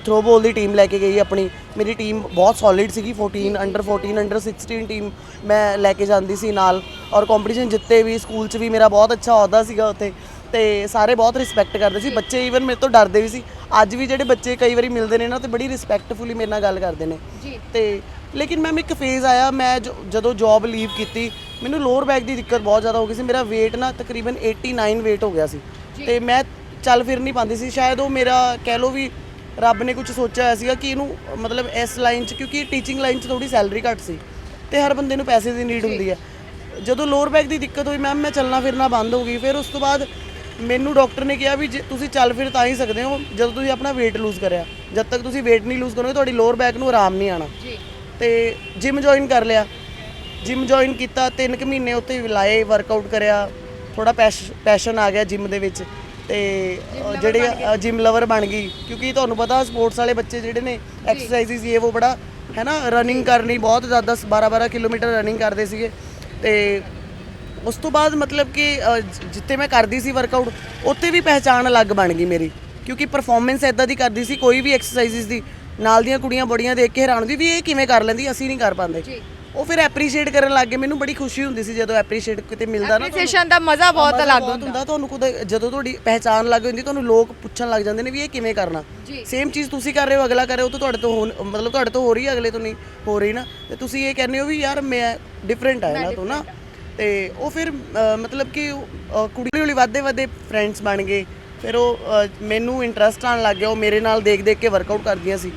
ਥਰੋਬੋਲ ਦੀ ਟੀਮ ਲੈ ਕੇ ਗਈ ਆਪਣੀ। ਮੇਰੀ ਟੀਮ ਬਹੁਤ ਸੋਲਿਡ ਸੀਗੀ। 14 ਅੰਡਰ 14 ਅੰਡਰ 16 ਟੀਮ ਮੈਂ ਲੈ ਕੇ ਜਾਂਦੀ ਸੀ ਨਾਲ, ਔਰ ਕੰਪੀਟੀਸ਼ਨ ਜਿੱਤੇ ਵੀ। ਸਕੂਲ 'ਚ ਵੀ ਮੇਰਾ ਬਹੁਤ ਅੱਛਾ ਅਹੁਦਾ ਸੀਗਾ ਉੱਥੇ ਤੇ ਸਾਰੇ ਬਹੁਤ ਰਿਸਪੈਕਟ ਕਰਦੇ ਸੀ। ਬੱਚੇ ਈਵਨ ਮੇਰੇ ਤੋਂ ਡਰਦੇ ਵੀ ਸੀ। ਅੱਜ ਵੀ ਜਿਹੜੇ ਬੱਚੇ ਕਈ ਵਾਰੀ ਮਿਲਦੇ ਨੇ ਨਾ ਤੇ ਬੜੀ ਰਿਸਪੈਕਟਫੁਲੀ ਮੇਰੇ ਨਾਲ ਗੱਲ ਕਰਦੇ ਨੇ ਤੇ ਲੇਕਿਨ ਮੈਮ ਇੱਕ ਫੇਜ਼ ਆਇਆ, ਮੈਂ ਜਦੋਂ ਜੌਬ ਲੀਵ ਕੀਤੀ ਮੈਨੂੰ ਲੋਅਰ ਬੈਕ ਦੀ ਦਿੱਕਤ ਬਹੁਤ ਜ਼ਿਆਦਾ ਹੋ ਗਈ ਸੀ। ਮੇਰਾ weight ਨਾ ਤਕਰੀਬਨ 89 weight ਹੋ ਗਿਆ ਸੀ ਤੇ ਮੈਂ ਚੱਲ ਫਿਰ ਨਹੀਂ ਪਾਉਂਦੀ ਸੀ। ਸ਼ਾਇਦ ਉਹ ਮੇਰਾ ਕਹਿ ਲਓ ਵੀ ਰੱਬ ਨੇ ਕੁਝ ਸੋਚਿਆ ਹੋਇਆ ਸੀਗਾ ਕਿ ਇਹਨੂੰ ਮਤਲਬ ਇਸ ਲਾਈਨ 'ਚ, ਕਿਉਂਕਿ ਟੀਚਿੰਗ ਲਾਈਨ 'ਚ ਥੋੜੀ ਸੈਲਰੀ ਘੱਟ ਸੀ ਤੇ ਹਰ ਬੰਦੇ ਨੂੰ ਪੈਸੇ ਦੀ ਨੀਡ ਹੁੰਦੀ ਹੈ। ਜਦੋਂ ਲੋਅਰ ਬੈਕ ਦੀ ਦਿੱਕਤ ਹੋਈ ਮੈਮ ਮੈਂ ਚੱਲਣਾ ਫਿਰਨਾ ਬੰਦ ਹੋ ਗਈ। ਫਿਰ ਉਸ ਤੋਂ ਬਾਅਦ ਮੈਨੂੰ ਡਾਕਟਰ ਨੇ ਕਿਹਾ ਵੀ ਜੇ ਤੁਸੀਂ ਚੱਲ ਫਿਰ ਤਾਂ ਹੀ ਸਕਦੇ ਹੋ ਜਦੋਂ ਤੁਸੀਂ ਆਪਣਾ weight ਲੂਜ਼ ਕਰਿਆ। ਜਦ ਤੱਕ ਤੁਸੀਂ weight ਨਹੀਂ ਲੂਜ਼ ਕਰੋਗੇ ਤੁਹਾਡੀ ਲੋਅਰ ਬੈਕ ਨੂੰ ਆਰਾਮ ਨਹੀਂ ਆਣਾ। ਤੇ ਜਿਮ ਜੁਆਇਨ ਕਰ ਲਿਆ। ਜਿਮ ਜੁਆਇਨ ਕੀਤਾ 3 ਕੁ ਮਹੀਨੇ ਉੱਥੇ ਲਾਏ, ਵਰਕਆਊਟ ਕਰਿਆ, ਥੋੜਾ ਪੈਸ਼ਨ ਆ ਗਿਆ ਜਿਮ ਦੇ ਵਿੱਚ ਤੇ ਜਿਹੜੇ ਜਿਮ ਲਵਰ ਬਣ ਗਈ। ਕਿਉਂਕਿ ਤੁਹਾਨੂੰ ਪਤਾ ਸਪੋਰਟਸ ਵਾਲੇ ਬੱਚੇ ਜਿਹੜੇ ਨੇ ਐਕਸਰਸਾਈਜ਼ਸ ਇਹ ਉਹ ਬੜਾ ਹੈ ਨਾ, ਰਨਿੰਗ ਕਰਨੀ ਬਹੁਤ ਜ਼ਿਆਦਾ 12-12 ਕਿਲੋਮੀਟਰ ਰਨਿੰਗ ਕਰਦੇ ਸੀਗੇ। ਤੇ ਉਸ ਤੋਂ ਬਾਅਦ ਮਤਲਬ ਕਿ ਜਿੱਥੇ ਮੈਂ ਕਰਦੀ ਸੀ ਵਰਕਆਊਟ ਉੱਥੇ ਵੀ ਪਹਿਚਾਣ ਅਲੱਗ ਬਣ ਗਈ ਮੇਰੀ, ਕਿਉਂਕਿ ਪਰਫਾਰਮੈਂਸ ਇਦਾਂ ਦੀ ਕਰਦੀ ਸੀ ਕੋਈ ਵੀ ਐਕਸਰਸਾਈਜ਼ਸ ਦੀ। ਨਾਲ ਦੀਆਂ ਕੁੜੀਆਂ ਬੜੀਆਂ ਦੇਖ ਕੇ ਹੈਰਾਨ ਹੁੰਦੀ ਵੀ ਇਹ ਕਿਵੇਂ ਕਰ ਲੈਂਦੀ, ਅਸੀਂ ਨਹੀਂ ਕਰ ਪਾਉਂਦੇ। ਉਹ ਫਿਰ ਐਪਰੀਸ਼ੀਏਟ ਕਰਨ ਲੱਗ ਗਏ। ਮੈਨੂੰ ਬੜੀ ਖੁਸ਼ੀ ਹੁੰਦੀ ਸੀ ਜਦੋਂ ਐਪਰੀਸ਼ੀਏਟ ਕਿਤੇ ਮਿਲਦਾ ਨਾ। ਐਪਰੀਸ਼ੀਏਸ਼ਨ ਦਾ ਮਜ਼ਾ ਬਹੁਤ ਅਲੱਗ ਹੁੰਦਾ ਤੁਹਾਨੂੰ ਖੁਦ ਜਦੋਂ ਤੁਹਾਡੀ ਪਹਿਚਾਣ ਲੱਗ ਹੁੰਦੀ ਤੁਹਾਨੂੰ ਲੋਕ ਪੁੱਛਣ ਲੱਗ ਜਾਂਦੇ ਨੇ ਵੀ ਇਹ ਕਿਵੇਂ ਕਰਨਾ। ਸੇਮ ਚੀਜ਼ ਤੁਸੀਂ ਕਰ ਰਹੇ ਹੋ ਅਗਲਾ ਕਰ ਰਿਹਾ, ਉਹ ਤਾਂ ਤੁਹਾਡੇ ਤੋਂ ਮਤਲਬ ਤੁਹਾਡੇ ਤੋਂ ਹੋ ਰਹੀ ਹੈ, ਅਗਲੇ ਤੋਂ ਨਹੀਂ ਹੋ ਰਹੀ ਨਾ। ਤੇ ਤੁਸੀਂ ਇਹ ਕਹਿੰਦੇ ਹੋ ਵੀ ਯਾਰ ਮੈਂ ਡਿਫਰੈਂਟ ਆ ਇਹਨਾਂ ਤੋਂ ਨਾ। ਤੇ ਉਹ ਫਿਰ ਮਤਲਬ ਕਿ ਕੁੜੀ ਹੌਲੀ ਵੱਧਦੇ ਫਰੈਂਡਸ ਬਣ ਗਏ। ਫਿਰ ਉਹ ਮੈਨੂੰ ਇੰਟਰਸਟ ਆਉਣ ਲੱਗ ਗਿਆ। ਉਹ ਮੇਰੇ ਨਾਲ ਦੇਖ ਕੇ ਵਰਕਆਊਟ ਕਰਦੀਆਂ ਸੀ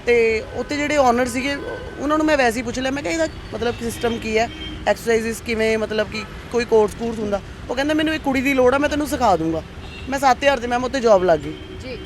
ਤੇ ਉੱਥੇ ਜਿਹੜੇ ਓਨਰ ਸੀਗੇ ਉਹਨਾਂ ਨੂੰ ਮੈਂ ਵੈਸੇ ਹੀ ਪੁੱਛ ਲਿਆ, ਮੈਂ ਕਿਹਾ ਇਹਦਾ ਮਤਲਬ ਸਿਸਟਮ ਕੀ ਹੈ, ਐਕਸਰਸਾਈਜ਼ਸ ਕਿਵੇਂ, ਮਤਲਬ ਕਿ ਕੋਈ ਕੋਰਸ ਹੁੰਦਾ। ਉਹ ਕਹਿੰਦਾ ਮੈਨੂੰ ਇੱਕ ਕੁੜੀ ਦੀ ਲੋੜ ਆ, ਮੈਂ ਤੈਨੂੰ ਸਿਖਾ ਦੂੰਗਾ। ਮੈਂ 7000 ਤੇ ਮੈਮ ਉੱਥੇ ਜੌਬ ਲੱਗ ਗਈ ਜੀ।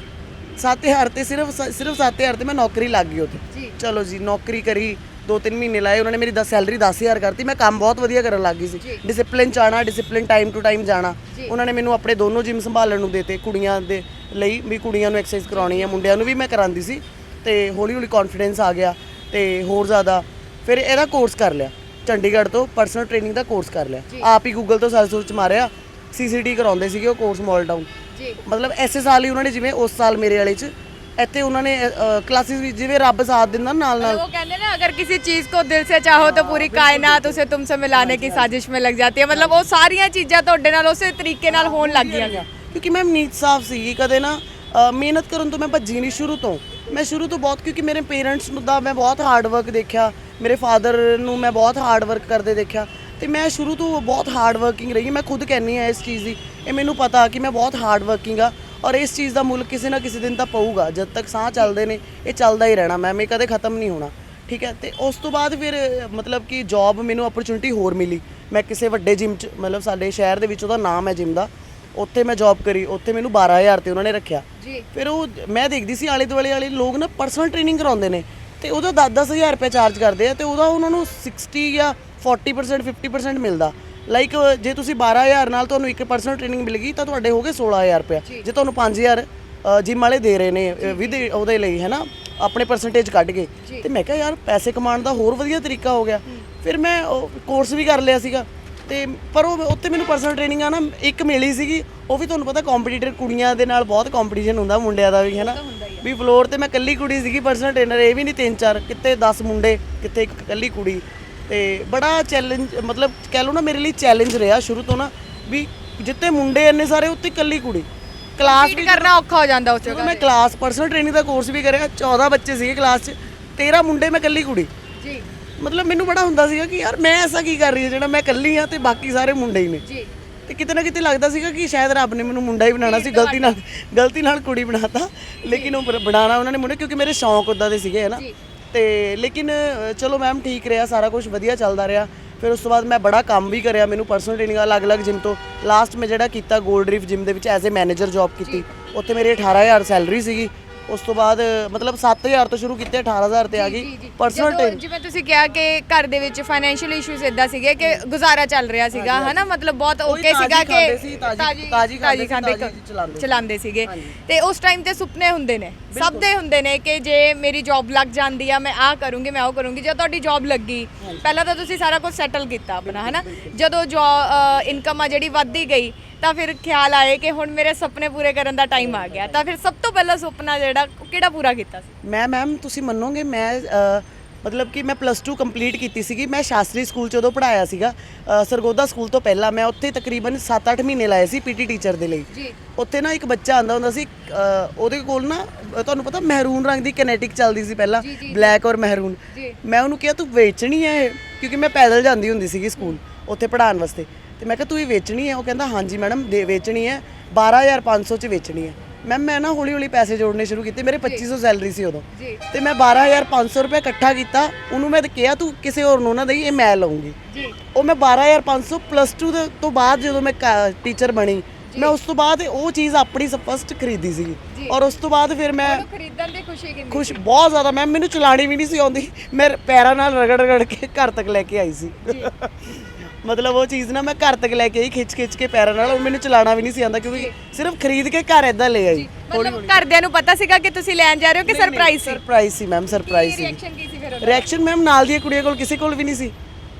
7000 ਤੇ ਸਿਰਫ 7000 ਤੇ ਮੈਂ ਨੌਕਰੀ ਲੱਗ ਗਈ ਉੱਥੇ। ਚਲੋ ਜੀ ਨੌਕਰੀ ਕਰੀ, 2-3 ਮਹੀਨੇ ਲਾਏ। ਉਹਨਾਂ ਨੇ ਮੇਰੀ ਸੈਲਰੀ 10000 ਕਰਤੀ। ਮੈਂ ਕੰਮ ਬਹੁਤ ਵਧੀਆ ਕਰਨ ਲੱਗ ਗਈ ਸੀ। ਡਿਸਪਲਿਨ ਚ ਆਉਣਾ, ਡਿਸਪਲਿਨ ਟਾਈਮ ਟੂ ਟਾਈਮ ਜਾਣਾ। ਉਹਨਾਂ ਨੇ ਮੈਨੂੰ ਆਪਣੇ ਦੋਨੋਂ ਜਿਮ ਸੰਭਾਲਣ ਨੂੰ ਦੇਤੇ ਕੁੜੀਆਂ ਦੇ ਲਈ ਵੀ, ਕੁੜੀਆਂ ਨੂੰ ਐਕਸਰਸਾਈਜ਼ ਕਰਾਉਣੀ ਹੈ, ਮੁੰਡਿਆਂ ਨੂੰ ਵੀ ਮੈਂ ਕਰਾਉਂਦੀ ਸੀ। ਤੇ ਹੌਲੀ ਕੌਨਫੀਡੈਂਸ ਆ ਗਿਆ ਤੇ ਹੋਰ ਜ਼ਿਆਦਾ ਫਿਰ ਇਹਦਾ ਕੋਰਸ ਕਰ ਲਿਆ। ਚੰਡੀਗੜ੍ਹ ਤੋਂ ਪਰਸਨਲ ਟ੍ਰੇਨਿੰਗ ਦਾ ਕੋਰਸ ਕਰ ਲਿਆ। ਆਪ ਹੀ ਗੂਗਲ ਤੋਂ ਸਰਚ ਮਾਰਿਆ, CCT ਕਰਾਉਂਦੇ ਸੀਗੇ ਉਹ ਕੋਰਸ ਮਾਲ ਟਾਊਨ। ਮਤਲਬ ਐਸੇ ਸਾਲ ਹੀ ਉਹਨਾਂ ਨੇ, ਜਿਵੇਂ ਉਸ ਸਾਲ ਮੇਰੇ ਵਾਲੇ 'ਚ ਇੱਥੇ ਉਹਨਾਂ ਨੇ ਕਲਾਸਿਸ ਵੀ ਜਿਵੇਂ ਰੱਬ ਸਾਥ ਦਿੰਦਾ ਨਾਲ। वो कहते हैं ना अगर किसी चीज को दिल से चाहो तो पूरी कायनात उसे तुमसे मिलाने की साजिश में लग जाती है। मतलब वो सारियां चीज़ां ਤੁਹਾਡੇ ਨਾਲ ਉਸੇ ਤਰੀਕੇ ਨਾਲ ਹੋਣ ਲੱਗ ਗਈਆਂ। ਕਿਉਂਕਿ ਮੈਂ ਨੀਤ ਸਾਫ ਸੀਗੀ, ਕਦੇ ਨਾ ਮਿਹਨਤ ਕਰਨ ਤੋਂ ਮੈਂ ਭੱਜੀ ਨਹੀਂ। ਸ਼ੁਰੂ ਤੋਂ ਬਹੁਤ, ਕਿਉਂਕਿ ਮੇਰੇ ਪੇਰੈਂਟਸ ਨੂੰ ਦਾ ਮੈਂ ਬਹੁਤ ਹਾਰਡ ਵਰਕ ਦੇਖਿਆ, ਮੇਰੇ ਫਾਦਰ ਨੂੰ ਮੈਂ ਬਹੁਤ ਹਾਰਡ ਵਰਕ ਕਰਦੇ ਦੇਖਿਆ ਤੇ ਮੈਂ ਸ਼ੁਰੂ ਤੋਂ ਬਹੁਤ ਹਾਰਡ ਵਰਕਿੰਗ ਰਹੀ। ਮੈਂ ਖੁਦ ਕਹਿੰਦੀ ਹਾਂ ਇਸ ਚੀਜ਼ ਦੀ, ਇਹ ਮੈਨੂੰ ਪਤਾ ਕਿ ਮੈਂ ਬਹੁਤ ਹਾਰਡ ਵਰਕਿੰਗ ਆ ਔਰ ਇਸ ਚੀਜ਼ ਦਾ ਮੁੱਲ ਕਿਸੇ ਨਾ ਕਿਸੇ ਦਿਨ ਤਾਂ ਪਊਗਾ। ਜਦ ਤੱਕ ਸਾਹ ਚੱਲਦੇ ਨੇ ਇਹ ਚੱਲਦਾ ਹੀ ਰਹਿਣਾ ਮੈਮ, ਇਹ ਕਦੇ ਖਤਮ ਨਹੀਂ ਹੋਣਾ। ਠੀਕ ਹੈ। ਤੇ ਉਸ ਤੋਂ ਬਾਅਦ ਫਿਰ ਮਤਲਬ ਕਿ ਜੌਬ ਮੈਨੂੰ ਅਪਰਚੁਨਿਟੀ ਹੋਰ ਮਿਲੀ। ਮੈਂ ਕਿਸੇ ਵੱਡੇ ਜਿਮ 'ਚ, ਮਤਲਬ ਸਾਡੇ ਸ਼ਹਿਰ ਦੇ ਵਿੱਚ ਉਹਦਾ ਨਾਮ ਹੈ ਜਿਮ ਦਾ, ਉੱਥੇ ਮੈਂ ਜੌਬ ਕਰੀ। ਉੱਥੇ ਮੈਨੂੰ 12000 ਤੇ ਉਹਨਾਂ ਨੇ ਰੱਖਿਆ। ਫਿਰ ਉਹ ਮੈਂ ਦੇਖਦੀ ਸੀ ਆਲੇ ਦੁਆਲੇ ਵਾਲੇ ਲੋਕ ਨਾ ਪਰਸਨਲ ਟ੍ਰੇਨਿੰਗ ਕਰਾਉਂਦੇ ਨੇ ਤੇ ਉਹਦਾ 10-10000 ਰੁਪਏ ਚਾਰਜ ਕਰਦੇ ਆ ਤੇ ਉਹਦਾ ਉਹਨਾਂ ਨੂੰ 60 ਜਾਂ 40% 50% ਮਿਲਦਾ। ਲਾਈਕ ਜੇ ਤੁਸੀਂ 12000 ਨਾਲ ਤੁਹਾਨੂੰ ਇੱਕ ਪਰਸਨਲ ਟ੍ਰੇਨਿੰਗ ਮਿਲ ਗਈ ਤਾਂ ਤੁਹਾਡੇ ਹੋ ਗਏ 16000 ਰੁਪਏ। ਜੇ ਤੁਹਾਨੂੰ 5000 ਜਿਮ ਵਾਲੇ ਦੇ ਰਹੇ ਨੇ ਵਿਦ ਉਹਦੇ ਲਈ ਹੈ ਨਾ, ਆਪਣੇ ਪਰਸੈਂਟੇਜ ਕੱਢ ਕੇ। ਤੇ ਮੈਂ ਕਿਹਾ ਯਾਰ ਪੈਸੇ ਕਮਾਉਣ ਦਾ ਹੋਰ ਵਧੀਆ ਤਰੀਕਾ ਹੋ ਗਿਆ। ਫਿਰ ਮੈਂ ਕੋਰਸ ਵੀ ਕਰ ਲਿਆ ਸੀਗਾ ਤੇ ਪਰ ਉਹ ਉੱਥੇ ਮੈਨੂੰ ਪਰਸਨਲ ਟ੍ਰੇਨਿੰਗ ਆ ਨਾ ਇੱਕ ਮਿਲੀ ਸੀਗੀ। ਉਹ ਵੀ ਤੁਹਾਨੂੰ ਪਤਾ ਕੰਪੀਟੀਟਰ ਕੁੜੀਆਂ ਦੇ ਨਾਲ ਬਹੁਤ ਕੰਪੀਟੀਸ਼ਨ ਹੁੰਦਾ, ਮੁੰਡਿਆਂ ਦਾ ਵੀ ਹੈ ਨਾ। ਵੀ ਫਲੋਰ ਤੇ ਮੈਂ ਇਕੱਲੀ ਕੁੜੀ ਸੀਗੀ ਪਰਸਨਲ ਟ੍ਰੇਨਰ, ਇਹ ਵੀ ਨਹੀਂ 3-4, ਕਿਤੇ 10 ਮੁੰਡੇ, ਕਿਤੇ ਇੱਕ ਇਕੱਲੀ ਕੁੜੀ। ਤੇ ਬੜਾ ਚੈਲੰਜ, ਮਤਲਬ ਕਹਿ ਲਓ ਨਾ ਮੇਰੇ ਲਈ ਚੈਲੰਜ ਰਿਹਾ ਸ਼ੁਰੂ ਤੋਂ ਨਾ, ਵੀ ਜਿੱਤੇ ਮੁੰਡੇ ਇੰਨੇ ਸਾਰੇ ਉੱਤੇ ਇਕੱਲੀ ਕੁੜੀ। ਕਲਾਸ ਵੀ ਕਰਨਾ ਔਖਾ ਹੋ ਜਾਂਦਾ ਉਸ ਜਗ੍ਹਾ। ਮੈਂ ਕਲਾਸ ਪਰਸਨਲ ਟ੍ਰੇਨਿੰਗ ਦਾ ਕੋਰਸ ਵੀ ਕਰਿਆ, 14 ਬੱਚੇ ਸੀਗੇ ਕਲਾਸ 'ਚ, 13 ਮੁੰਡੇ, ਮੈਂ ਇਕੱਲੀ ਕੁੜੀ ਜੀ। ਮਤਲਬ ਮੈਨੂੰ ਬੜਾ ਹੁੰਦਾ ਸੀਗਾ ਕਿ ਯਾਰ ਮੈਂ ਐਸਾ ਕੀ ਕਰ ਰਹੀ ਹਾਂ ਜਿਹੜਾ ਮੈਂ ਇਕੱਲੀ ਹਾਂ ਤੇ ਬਾਕੀ ਸਾਰੇ ਮੁੰਡੇ ਹੀ ਨੇ। ਤੇ ਕਿਤੇ ਨਾ ਕਿਤੇ ਲੱਗਦਾ ਸੀਗਾ ਕਿ ਸ਼ਾਇਦ ਰੱਬ ਨੇ ਮੈਨੂੰ ਮੁੰਡਾ ਹੀ ਬਣਾਉਣਾ ਸੀ, ਗਲਤੀ ਨਾਲ ਕੁੜੀ ਬਣਾਤਾ। ਲੇਕਿਨ ਉਹ ਬਣਾਉਣਾ ਉਹਨਾਂ ਨੇ ਮੁੰਡੇ, ਕਿਉਂਕਿ ਮੇਰੇ ਸ਼ੌਂਕ ਉੱਦਾਂ ਦੇ ਸੀਗੇ ਹੈ ਨਾ। ਤੇ ਲੇਕਿਨ ਚਲੋ ਮੈਮ ਠੀਕ ਰਿਹਾ, ਸਾਰਾ ਕੁਝ ਵਧੀਆ ਚੱਲਦਾ ਰਿਹਾ। ਫਿਰ ਉਸ ਤੋਂ ਬਾਅਦ ਮੈਂ ਬੜਾ ਕੰਮ ਵੀ ਕਰਿਆ, ਮੈਨੂੰ ਪਰਸਨਲ ਟ੍ਰੇਨਿੰਗ ਅਲੱਗ-ਅਲੱਗ ਜਿਮ ਤੋਂ। ਲਾਸਟ ਮੈਂ ਜਿਹੜਾ ਕੀਤਾ ਗੋਲਡ ਰੀਫ ਜਿਮ ਦੇ ਵਿੱਚ ਐਜ਼ ਅ ਮੈਨੇਜਰ ਜੌਬ ਕੀਤੀ। ਉੱਥੇ ਮੇਰੀ 18,000 ਸੈਲਰੀ ਸੀਗੀ। ਉਸ ਤੋਂ ਬਾਅਦ ਮਤਲਬ 7,000 ਤੋਂ ਸ਼ੁਰੂ ਕੀਤੇ, 18,000 ਤੇ ਆ ਗਈ ਪਰਸਨਲ ਟ੍ਰੇਨ। ਜਿਵੇਂ ਤੁਸੀਂ ਕਿਹਾ ਕਿ ਘਰ ਦੇ ਵਿੱਚ ਫਾਈਨੈਂਸ਼ੀਅਲ ਇਸ਼ੂਜ਼ ਇਦਾਂ ਸੀਗੇ ਕਿ ਗੁਜ਼ਾਰਾ ਚੱਲ ਰਿਹਾ ਸੀਗਾ ਹਨਾ, ਮਤਲਬ ਬਹੁਤ ਓਕੇ ਸੀਗਾ ਕਿ ਤਾਜੀ ਖਾਂਦੇ ਚਲਾਉਂਦੇ ਸੀਗੇ। ਤੇ ਉਸ ਟਾਈਮ ਤੇ ਸੁਪਨੇ ਹੁੰਦੇ ਨੇ, ਸਭ ਦੇ ਹੁੰਦੇ ਨੇ ਕਿ ਜੇ ਮੇਰੀ ਜੌਬ ਲੱਗ ਜਾਂਦੀ ਆ ਮੈਂ ਆਹ ਕਰੂੰਗੀ, ਮੈਂ ਉਹ ਕਰੂੰਗੀ। ਜੇ ਤੁਹਾਡੀ ਜੌਬ ਲੱਗੀ, ਪਹਿਲਾਂ ਤਾਂ ਤੁਸੀਂ ਸਾਰਾ ਕੁਝ ਸੈਟਲ ਕੀਤਾ ਆਪਣਾ ਹਨਾ। ਜਦੋਂ ਇਨਕਮ ਆ ਜਿਹੜੀ ਵੱਧਦੀ ਗਈ ਤਾਂ ਫਿਰ ਖਿਆਲ ਆਏ ਕਿ ਹੁਣ ਮੇਰੇ ਸੁਪਨੇ ਪੂਰੇ ਕਰਨ ਦਾ ਟਾਈਮ ਆ ਗਿਆ। ਤਾਂ ਫਿਰ ਸਭ ਤੋਂ ਪਹਿਲਾ ਸੁਪਨਾ ਜਿਹੜਾ ਕਿਹੜਾ ਪੂਰਾ ਕੀਤਾ ਸੀ? ਮੈਮ ਤੁਸੀਂ ਮੰਨੋਗੇ, ਮੈਂ ਮਤਲਬ ਕਿ ਮੈਂ +2 ਕੰਪਲੀਟ ਕੀਤੀ ਸੀਗੀ। ਮੈਂ ਸ਼ਾਸਤਰੀ ਸਕੂਲ 'ਚ ਉਦੋਂ ਪੜ੍ਹਾਇਆ ਸੀਗਾ, ਸਰਗੋਦਾ ਸਕੂਲ ਤੋਂ ਪਹਿਲਾਂ। ਮੈਂ ਉੱਥੇ ਤਕਰੀਬਨ 7-8 ਮਹੀਨੇ ਲਾਏ ਸੀ ਪੀਟੀ ਟੀਚਰ ਦੇ ਲਈ। ਉੱਥੇ ਨਾ ਇੱਕ ਬੱਚਾ ਆਂਦਾ ਹੁੰਦਾ ਸੀ, ਉਹਦੇ ਕੋਲ ਨਾ ਤੁਹਾਨੂੰ ਪਤਾ ਮਹਿਰੂਨ ਰੰਗ ਦੀ ਕੈਨੇਟਿਕ ਚੱਲਦੀ ਸੀ ਪਹਿਲਾਂ, ਬਲੈਕ ਔਰ ਮਹਿਰੂਨ। ਮੈਂ ਉਹਨੂੰ ਕਿਹਾ ਤੂੰ ਵੇਚਣੀ ਹੈ ਇਹ, ਕਿਉਂਕਿ ਮੈਂ ਪੈਦਲ ਜਾਂਦੀ ਹੁੰਦੀ ਸੀਗੀ ਸਕੂਲ ਉੱਥੇ ਪੜ੍ਹਾਉਣ ਵਾਸਤੇ। ਤੇ ਮੈਂ ਕਿਹਾ ਤੂੰ ਇਹ ਵੇਚਣੀ ਹੈ? ਉਹ ਕਹਿੰਦਾ ਹਾਂਜੀ ਮੈਡਮ ਵੇਚਣੀ ਹੈ, 12,500 ਚ ਵੇਚਣੀ ਹੈ। ਮੈਂ ਨਾ ਹੌਲੀ ਹੌਲੀ ਪੈਸੇ ਜੋੜਨੇ ਸ਼ੁਰੂ ਕੀਤੇ। ਮੇਰੇ 2500 ਸੈਲਰੀ ਸੀ ਉਦੋਂ, ਤੇ ਮੈਂ 12,500 ਰੁਪਏ ਇਕੱਠਾ ਕੀਤਾ। ਉਹਨੂੰ ਮੈਂ ਕਿਹਾ ਤੂੰ ਕਿਸੇ ਹੋਰ ਨੂੰ ਨਾ ਦੇਈ, ਇਹ ਮੈਂ ਲਵਾਂਗੀ। ਉਹ ਮੈਂ 12,500 +2 ਤੋਂ ਬਾਅਦ ਜਦੋਂ ਮੈਂ ਟੀਚਰ ਬਣੀ, ਮੈਂ ਉਸ ਤੋਂ ਬਾਅਦ ਉਹ ਚੀਜ਼ ਆਪਣੀ ਫਸਟ ਖਰੀਦੀ ਸੀ। ਔਰ ਉਸ ਤੋਂ ਬਾਅਦ ਫਿਰ ਮੈਂ ਖਰੀਦਣ ਦੀ ਖੁਸ਼ੀ ਕਿੰਨੀ ਖੁਸ਼ ਬਹੁਤ ਜ਼ਿਆਦਾ। ਮੈਨੂੰ ਚਲਾਣੀ ਵੀ ਨਹੀਂ ਸੀ ਆਉਂਦੀ, ਮੈਂ ਪੈਰਾਂ ਨਾਲ ਰਗੜ ਕੇ ਘਰ ਤੱਕ ਲੈ ਕੇ ਆਈ ਸੀ। ਮਤਲਬ ਉਹ ਚੀਜ਼ ਨਾ ਮੈਂ ਘਰ ਤੱਕ ਲੈ ਕੇ ਆਈ ਖਿੱਚ ਕੇ ਪੈਰਾਂ ਨਾਲ। ਮੈਨੂੰ ਚਲਾਉਣਾ ਵੀ ਨਹੀਂ ਸੀ ਆਉਂਦਾ, ਕਿਉਂਕਿ ਸਿਰਫ ਖਰੀਦ ਕੇ ਘਰ ਏਦਾਂ ਲੈ ਆਈ। ਮਤਲਬ ਘਰਦਿਆਂ ਨੂੰ ਪਤਾ ਸੀਗਾ ਕਿ ਤੁਸੀਂ ਲੈਣ ਜਾ ਰਹੇ ਹੋ ਕਿ ਸਰਪ੍ਰਾਈਜ਼ ਸੀ? ਸਰਪ੍ਰਾਈਜ਼ ਸੀ ਮੈਮ, ਸਰਪ੍ਰਾਈਜ਼ ਸੀ। ਰਿਐਕਸ਼ਨ ਕੀ ਸੀ ਫਿਰ? ਰਿਐਕਸ਼ਨ ਮੈਮ ਨਾਲ ਦੀਆਂ ਕੁੜੀਆਂ ਕੋਲ ਕਿਸੇ ਕੋਲ ਵੀ ਨਹੀਂ ਸੀ,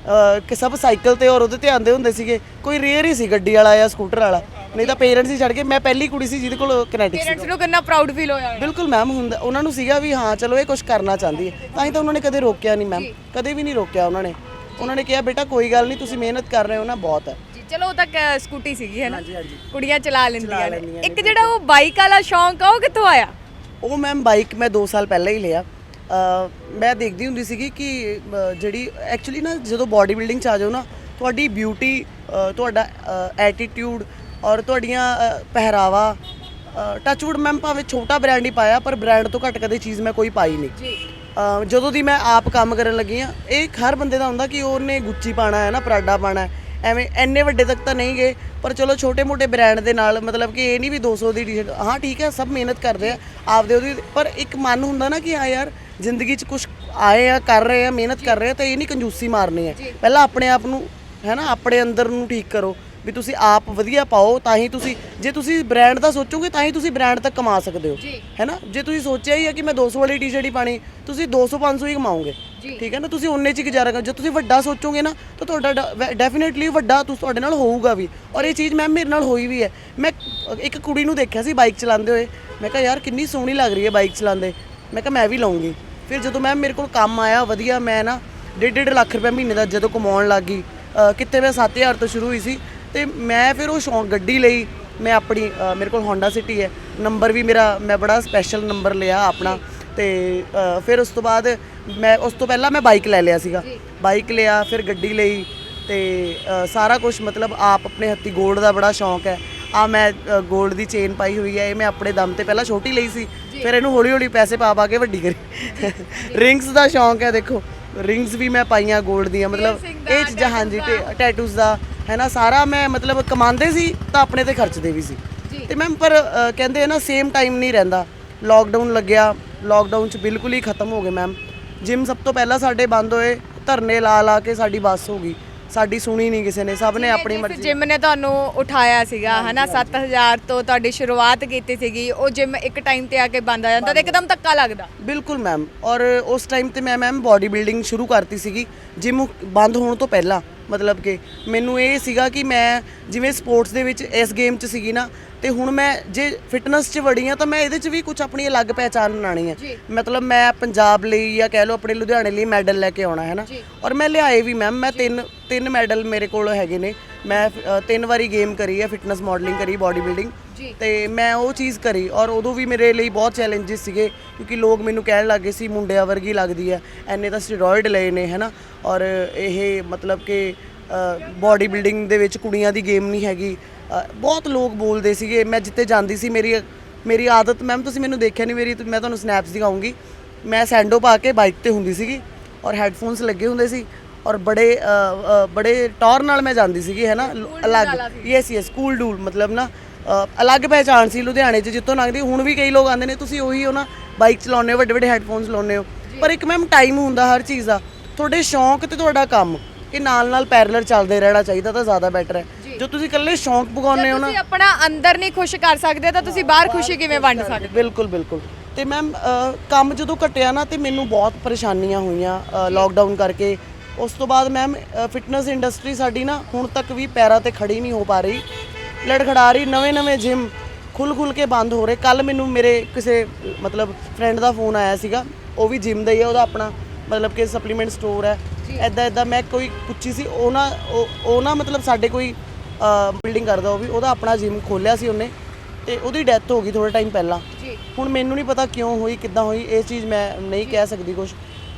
ਕਿ ਸਭ ਸਾਈਕਲ ਤੇ ਔਰ ਉਹਦੇ ਤੇ ਆਉਂਦੇ ਹੁੰਦੇ ਸੀਗੇ। ਕੋਈ ਰੇਅਰ ਹੀ ਸੀ ਗੱਡੀ ਵਾਲਾ ਜਾਂ ਸਕੂਟਰ ਵਾਲਾ, ਨਹੀਂ ਤਾਂ ਪੇਰੈਂਟਸ ਹੀ ਛੱਡ ਕੇ ਮੈਂ ਪਹਿਲੀ ਕੁੜੀ ਸੀ ਜਿਹਦੇ ਕੋਲ ਕਨੈਟਿਕ ਸੀ। ਪੇਰੈਂਟਸ ਨੂੰ ਕਿੰਨਾ ਪ੍ਰਾਊਡ ਫੀਲ ਹੋਇਆ? ਬਿਲਕੁਲ ਮੈਮ, ਹੁੰਦਾ ਉਹਨਾਂ ਨੂੰ ਸੀਗਾ ਵੀ ਹਾਂ ਚਲੋ ਇਹ ਕੁਝ ਕਰਨਾ ਚਾਹੁੰਦੀ ਹੈ। ਤਾਂ ਹੀ ਤਾਂ ਉਹਨਾਂ ਨੇ ਕਦੇ ਰੋਕਿਆ ਨਹੀਂ ਮੈਮ, ਕਦੇ ਵੀ ਨਹੀਂ ਰੋਕਿਆ ਉਹਨਾਂ ਨੇ ਕਿਹਾ ਬੇਟਾ ਕੋਈ ਗੱਲ ਨਹੀਂ, ਤੁਸੀਂ ਮਿਹਨਤ ਕਰ ਰਹੇ ਹੋ ਨਾ, ਬਹੁਤ ਹੈ। ਜੀ ਚਲੋ ਉਹ ਤੱਕ ਸਕੂਟੀ ਸੀਗੀ ਹੈ ਨਾ, ਕੁੜੀਆਂ ਚਲਾ ਲੈਂਦੀਆਂ ਨੇ। ਇੱਕ ਜਿਹੜਾ ਉਹ ਬਾਈਕ ਵਾਲਾ ਸ਼ੌਂਕ ਆ ਉਹ ਕਿੱਥੋਂ ਆਇਆ? ਉਹ ਮੈਮ ਬਾਈਕ ਮੈਂ 2 ਸਾਲ ਪਹਿਲਾਂ ਹੀ ਲਿਆ। ਮੈਂ ਦੇਖਦੀ ਹੁੰਦੀ ਸੀਗੀ ਕਿ ਜਿਹੜੀ ਐਕਚੁਅਲੀ ਨਾ ਜਦੋਂ ਬਾਡੀ ਬਿਲਡਿੰਗ 'ਚ ਆ ਜਾਓ ਨਾ, ਤੁਹਾਡੀ ਬਿਊਟੀ, ਤੁਹਾਡਾ ਐਟੀਟਿਊਡ ਔਰ ਤੁਹਾਡੀਆਂ ਪਹਿਰਾਵਾ, ਟੱਚਵੁੱਡ ਮੈਮ ਭਾਵੇਂ ਛੋਟਾ ਬ੍ਰਾਂਡ ਹੀ ਪਾਇਆ, ਪਰ ਬ੍ਰਾਂਡ ਤੋਂ ਘੱਟ ਕਦੇ ਚੀਜ਼ ਮੈਂ ਕੋਈ ਪਾਈ ਨਹੀਂ। ਜਦੋਂ ਦੀ ਮੈਂ ਆਪ ਕੰਮ ਕਰਨ ਲੱਗੀ ਹਾਂ, ਇਹ ਹਰ ਬੰਦੇ ਦਾ ਹੁੰਦਾ ਕਿ ਉਹਨੇ ਗੁੱਚੀ ਪਾਣਾ ਹੈ ਨਾ, ਪਰਾਡਾ ਪਾਣਾ ਹੈ। ਐਵੇਂ ਇੰਨੇ ਵੱਡੇ ਤੱਕ ਤਾਂ ਨਹੀਂ ਗਏ, ਪਰ ਚਲੋ ਛੋਟੇ-ਮੋਟੇ ਬ੍ਰਾਂਡ ਦੇ ਨਾਲ, ਮਤਲਬ ਕਿ ਇਹ ਨਹੀਂ ਵੀ 200 ਦੀ ਟੀ-ਸ਼ਰਟ। ਹਾਂ ਠੀਕ ਹੈ, ਸਭ ਮਿਹਨਤ ਕਰਦੇ ਆ ਆਪਦੇ ਉਹਦੀ, ਪਰ ਇੱਕ ਮਨ ਹੁੰਦਾ ਨਾ ਕਿ ਹਾਂ ਯਾਰ ਜ਼ਿੰਦਗੀ 'ਚ ਕੁਝ ਆਏ ਆ, ਕਰ ਰਹੇ ਆ, ਮਿਹਨਤ ਕਰ ਰਹੇ ਆ, ਤਾਂ ਇਹ ਨਹੀਂ ਕੰਜੂਸੀ ਮਾਰਨੀ ਹੈ। ਪਹਿਲਾਂ ਆਪਣੇ ਆਪ ਨੂੰ ਹੈ ਨਾ, ਆਪਣੇ ਅੰਦਰ ਨੂੰ ਠੀਕ ਕਰੋ ਵੀ ਤੁਸੀਂ ਆਪ ਵਧੀਆ ਪਾਓ, ਤਾਂ ਹੀ ਤੁਸੀਂ, ਜੇ ਤੁਸੀਂ ਬ੍ਰਾਂਡ ਦਾ ਸੋਚੋਗੇ ਤਾਂ ਹੀ ਤੁਸੀਂ ਬ੍ਰਾਂਡ ਤੱਕ ਕਮਾ ਸਕਦੇ ਹੋ, ਹੈ ਨਾ। ਜੇ ਤੁਸੀਂ ਸੋਚਿਆ ਹੀ ਹੈ ਕਿ ਮੈਂ 200 ਵਾਲੀ ਟੀ-ਸ਼ਰਟ ਹੀ ਪਾਣੀ, ਤੁਸੀਂ 200-500 ਹੀ ਕਮਾਓਗੇ, ਠੀਕ ਹੈ ਨਾ। ਤੁਸੀਂ ਉਹਨੇ 'ਚ ਹੀ ਗੁਜ਼ਾਰਾ ਕਰੋ। ਜੇ ਤੁਸੀਂ ਵੱਡਾ ਸੋਚੋਗੇ ਨਾ ਤਾਂ ਤੁਹਾਡਾ ਡੈਫੀਨੇਟਲੀ ਵੱਡਾ ਤੁਹਾਡੇ ਨਾਲ ਹੋਊਗਾ ਵੀ। ਔਰ ਇਹ ਚੀਜ਼ ਮੈਮ ਮੇਰੇ ਨਾਲ ਹੋਈ ਵੀ ਹੈ। ਮੈਂ ਇੱਕ ਕੁੜੀ ਨੂੰ ਦੇਖਿਆ ਸੀ ਬਾਈਕ ਚਲਾਉਂਦੇ ਹੋਏ, ਮੈਂ ਕਿਹਾ ਯਾਰ ਕਿੰਨੀ ਸੋਹਣੀ ਲੱਗ ਰਹੀ ਹੈ ਬਾਈਕ ਚਲਾਉਂਦੇ, ਮੈਂ ਕਿਹਾ ਮੈਂ ਵੀ ਲਵਾਂਗੀ। ਫਿਰ ਜਦੋਂ ਮੈਮ ਮੇਰੇ ਕੋਲ ਕੰਮ ਆਇਆ ਵਧੀਆ, ਮੈਂ ਨਾ 1.5 ਲੱਖ ਰੁਪਏ ਮਹੀਨੇ ਦਾ ਜਦੋਂ ਕਮਾਉਣ ਲੱਗ ਗਈ, ਕਿਤੇ ਮੈਂ 7,000 ਤੋਂ ਸ਼ੁਰੂ ਹੋਈ ਸੀ। ਤੇ ਮੈਂ ਫਿਰ ਉਹ ਸ਼ੌਂਕ ਗੱਡੀ ਲਈ ਮੈਂ ਆਪਣੀ, ਮੇਰੇ ਕੋਲ ਹੋਂਡਾ ਸਿਟੀ ਹੈ, ਨੰਬਰ ਵੀ ਮੇਰਾ, ਮੈਂ ਬੜਾ ਸਪੈਸ਼ਲ ਨੰਬਰ ਲਿਆ ਆਪਣਾ। ਤੇ ਫਿਰ ਉਸ ਤੋਂ ਬਾਅਦ ਮੈਂ ਉਸ ਤੋਂ ਪਹਿਲਾਂ ਮੈਂ ਬਾਈਕ ਲੈ ਲਿਆ ਸੀਗਾ, ਬਾਈਕ ਲਿਆ, ਫਿਰ ਗੱਡੀ ਲਈ, ਤੇ ਸਾਰਾ ਕੁਝ ਮਤਲਬ ਆਪ ਆਪਣੇ ਹੱਥੀ। ਗੋਲਡ ਦਾ ਬੜਾ ਸ਼ੌਂਕ ਹੈ, ਆ ਮੈਂ ਗੋਲਡ ਦੀ ਚੇਨ ਪਾਈ ਹੋਈ ਹੈ, ਇਹ ਮੈਂ ਆਪਣੇ ਦਮ ਤੇ ਪਹਿਲਾਂ ਛੋਟੀ ਲਈ ਸੀ, ਫਿਰ ਇਹਨੂੰ ਹੌਲੀ ਹੌਲੀ ਪੈਸੇ ਪਾ ਕੇ ਵੱਡੀ ਕਰੀ। ਰਿੰਗਸ ਦਾ ਸ਼ੌਂਕ ਹੈ, ਦੇਖੋ ਰਿੰਗਸ ਵੀ ਮੈਂ ਪਾਈਆਂ ਗੋਲਡ ਦੀਆਂ, ਮਤਲਬ ਇਹ ਚੀਜ਼ਾਂ। ਹਾਂਜੀ, ਤੇ ਟੈਟੂਜ਼ ਦਾ ਹੈ ਨਾ, ਸਾਰਾ ਮੈਂ ਮਤਲਬ ਕਮਾਉਂਦੇ ਸੀ ਤਾਂ ਆਪਣੇ ਤੇ ਖਰਚਦੇ ਵੀ ਸੀ। ਤੇ ਮੈਮ ਪਰ ਕਹਿੰਦੇ ਆ ਨਾ ਸੇਮ ਟਾਈਮ ਨਹੀਂ ਰਹਿੰਦਾ। ਲੋਕਡਾਊਨ ਲੱਗਿਆ, ਲੋਕਡਾਊਨ 'ਚ ਬਿਲਕੁਲ ਹੀ ਖਤਮ ਹੋ ਗਏ ਮੈਮ। ਜਿਮ ਸਭ ਤੋਂ ਪਹਿਲਾਂ ਸਾਡੇ ਬੰਦ ਹੋਏ, ਧਰਨੇ ਲਾ ਕੇ ਸਾਡੀ ਬੱਸ ਹੋ ਗਈ, ਸਾਡੀ ਸੁਣੀ ਨਹੀਂ ਕਿਸੇ ਨੇ, ਸਭ ਨੇ ਆਪਣੀ ਮਰਜ਼ੀ। ਜਿਮ ਨੇ ਤੁਹਾਨੂੰ ਉਠਾਇਆ ਸੀਗਾ ਹਨਾ, 7,000 ਤੋਂ ਤੁਹਾਡੀ ਸ਼ੁਰੂਆਤ ਕੀਤੀ ਸੀਗੀ, ਉਹ ਜਿਮ ਇੱਕ ਟਾਈਮ ਤੇ ਆ ਕੇ ਬੰਦ ਆ ਜਾਂਦਾ ਤੇ ਇੱਕਦਮ ਧੱਕਾ ਲੱਗਦਾ। ਬਿਲਕੁਲ ਮੈਮ, ਔਰ ਉਸ ਟਾਈਮ ਤੇ ਮੈਂ ਮੈਮ ਬਾਡੀ ਬਿਲਡਿੰਗ ਸ਼ੁਰੂ ਕਰਤੀ ਸੀਗੀ ਜਿਮ ਬੰਦ ਹੋਣ ਤੋਂ ਪਹਿਲਾਂ। ਮਤਲਬ ਕਿ ਮੈਨੂੰ ਇਹ ਸੀਗਾ ਕਿ ਮੈਂ ਜਿਵੇਂ ਸਪੋਰਟਸ ਦੇ ਵਿੱਚ ਇਸ ਗੇਮ 'ਚ ਸੀਗੀ ਨਾ, ਤੇ ਹੁਣ ਮੈਂ ਜੇ ਫਿਟਨੈਸ 'ਚ ਵੜੀ ਹਾਂ ਤਾਂ ਮੈਂ ਇਹਦੇ 'ਚ ਵੀ ਕੁਝ ਆਪਣੀ ਅਲੱਗ ਪਹਿਚਾਣ ਬਣਾਉਣੀ ਹੈ। ਮਤਲਬ ਮੈਂ ਪੰਜਾਬ ਲਈ ਜਾਂ ਕਹਿ ਲਓ ਆਪਣੇ ਲੁਧਿਆਣੇ ਲਈ ਮੈਡਲ ਲੈ ਕੇ ਆਉਣਾ ਹੈ ਨਾ, ਔਰ ਮੈਂ ਲਿਆਏ ਵੀ ਮੈਮ। ਮੈਂ ਤਿੰਨ ਮੈਡਲ ਮੇਰੇ ਕੋਲ ਹੈਗੇ ਨੇ। ਮੈਂ 3 ਵਾਰੀ ਗੇਮ ਕਰੀ ਹੈ, ਫਿਟਨੈਸ ਮਾਡਲਿੰਗ ਕਰੀ, ਬਾਡੀ ਬਿਲਡਿੰਗ, ਤੇ ਮੈਂ ਉਹ ਚੀਜ਼ ਕਰੀ। ਔਰ ਉਦੋਂ ਵੀ ਮੇਰੇ ਲਈ ਬਹੁਤ ਚੈਲੰਜਸ ਸੀਗੇ, ਕਿਉਂਕਿ ਲੋਕ ਮੈਨੂੰ ਕਹਿਣ ਲੱਗੇ ਸੀ ਮੁੰਡਿਆਂ ਵਰਗੀ ਲੱਗਦੀ ਹੈ, ਐਨੇ ਤਾਂ ਸਟੀਰੋਇਡ ਲਏ ਨੇ ਹੈ ਨਾ, ਔਰ ਇਹ ਮਤਲਬ ਕਿ ਬਾਡੀ ਬਿਲਡਿੰਗ ਦੇ ਵਿੱਚ ਕੁੜੀਆਂ ਦੀ ਗੇਮ ਨਹੀਂ ਹੈਗੀ। ਬਹੁਤ ਲੋਕ ਬੋਲਦੇ ਸੀਗੇ। ਮੈਂ ਜਿੱਥੇ ਜਾਂਦੀ ਸੀ ਮੇਰੀ ਆਦਤ ਮੈਮ ਤੁਸੀਂ ਮੈਨੂੰ ਦੇਖਿਆ ਨਹੀਂ ਮੇਰੀ, ਮੈਂ ਤੁਹਾਨੂੰ ਸਨੈਪਸ ਦਿਖਾਉਂਗੀ। ਮੈਂ ਸੈਂਡੋ ਪਾ ਕੇ ਬਾਈਕ ਤੇ ਹੁੰਦੀ ਸੀਗੀ ਔਰ ਹੈੱਡਫੋਨਸ ਲੱਗੇ ਹੁੰਦੇ ਸੀ ਔਰ ਬੜੇ ਟੌਰ ਨਾਲ ਮੈਂ ਜਾਂਦੀ ਸੀਗੀ ਹੈ ਨਾ। ਅਲੱਗ ਯੈਸ ਸਕੂਲ ਡੂਲ ਮਤਲਬ ਨਾ ਅਲੱਗ ਪਹਿਚਾਣ ਸੀ ਲੁਧਿਆਣੇ 'ਚ ਜਿੱਥੋਂ ਲੰਘਦੀ। ਹੁਣ ਵੀ ਕਈ ਲੋਕ ਆਉਂਦੇ ਨੇ ਤੁਸੀਂ ਉਹੀ ਹੋ ਨਾ, ਬਾਈਕ ਚਲਾਉਂਦੇ ਹੋ, ਵੱਡੇ ਹੈੱਡਫੋਨਸ ਲਾਉਂਦੇ ਹੋ। ਪਰ ਇੱਕ ਮੈਮ ਟਾਈਮ ਹੁੰਦਾ ਹਰ ਚੀਜ਼ ਦਾ। ਤੁਹਾਡੇ ਸ਼ੌਂਕ ਤੇ ਤੁਹਾਡਾ ਕੰਮ ਇਹ ਨਾਲ ਪੈਰਲਲ ਚੱਲਦੇ ਰਹਿਣਾ ਚਾਹੀਦਾ ਤਾਂ ਜ਼ਿਆਦਾ ਬੈਟਰ ਹੈ। ਜੋ ਤੁਸੀਂ ਇਕੱਲੇ ਸ਼ੌਂਕ ਪਗਾਉਂਦੇ ਹੋ ਨਾ, ਤੁਸੀਂ ਆਪਣਾ ਅੰਦਰ ਨਹੀਂ ਖੁਸ਼ ਕਰ ਸਕਦੇ ਤਾਂ ਤੁਸੀਂ ਬਾਹਰ ਖੁਸ਼ੀ ਕਿਵੇਂ ਵੰਡ ਸਕਦੇ? ਬਿਲਕੁਲ। ਤੇ ਮੈਮ ਕੰਮ ਜਦੋਂ ਘਟਿਆ ਨਾ ਤੇ ਮੈਨੂੰ ਬਹੁਤ ਪਰੇਸ਼ਾਨੀਆਂ ਹੋਈਆਂ ਲੋਕਡਾਊਨ ਕਰਕੇ। ਉਸ ਤੋਂ ਬਾਅਦ ਮੈਮ ਫਿਟਨੈਸ ਇੰਡਸਟਰੀ ਸਾਡੀ ਨਾ ਹੁਣ ਤੱਕ ਵੀ ਪੈਰਾਂ ਤੇ ਖੜੀ ਨਹੀਂ ਹੋ ਪਾ ਰਹੀ, ਲੜਖੜਾ ਰਹੀ। ਨਵੇਂ ਜਿਮ ਖੁੱਲ ਕੇ ਬੰਦ ਹੋ ਰਹੇ। ਕੱਲ ਮੈਨੂੰ ਮੇਰੇ ਕਿਸੇ ਮਤਲਬ ਫਰੈਂਡ ਦਾ ਫੋਨ ਆਇਆ ਸੀਗਾ, ਉਹ ਵੀ ਜਿਮ ਦਾ ਹੀ ਹੈ, ਉਹਦਾ ਆਪਣਾ ਮਤਲਬ ਕਿ ਸਪਲੀਮੈਂਟ ਸਟੋਰ ਹੈ। ਇੱਦਾਂ ਮੈਂ ਕੋਈ ਪੁੱਛੀ ਸੀ ਉਹ ਨਾ ਮਤਲਬ ਸਾਡੇ ਕੋਈ ਬਿਲਡਿੰਗ ਕਰਦਾ, ਉਹ ਵੀ ਉਹਦਾ ਆਪਣਾ ਜਿਮ ਖੋਲ੍ਹਿਆ ਸੀ ਉਹਨੇ, ਤੇ ਉਹਦੀ ਡੈਥ ਹੋ ਗਈ ਥੋੜੇ ਟਾਈਮ ਪਹਿਲਾਂ। ਹੁਣ ਮੈਨੂੰ ਨਹੀਂ ਪਤਾ ਕਿਉਂ ਹੋਈ, ਕਿੱਦਾਂ ਹੋਈ, ਇਹ ਚੀਜ਼ ਮੈਂ ਨਹੀਂ ਕਹਿ ਸਕਦੀ ਕੁਝ।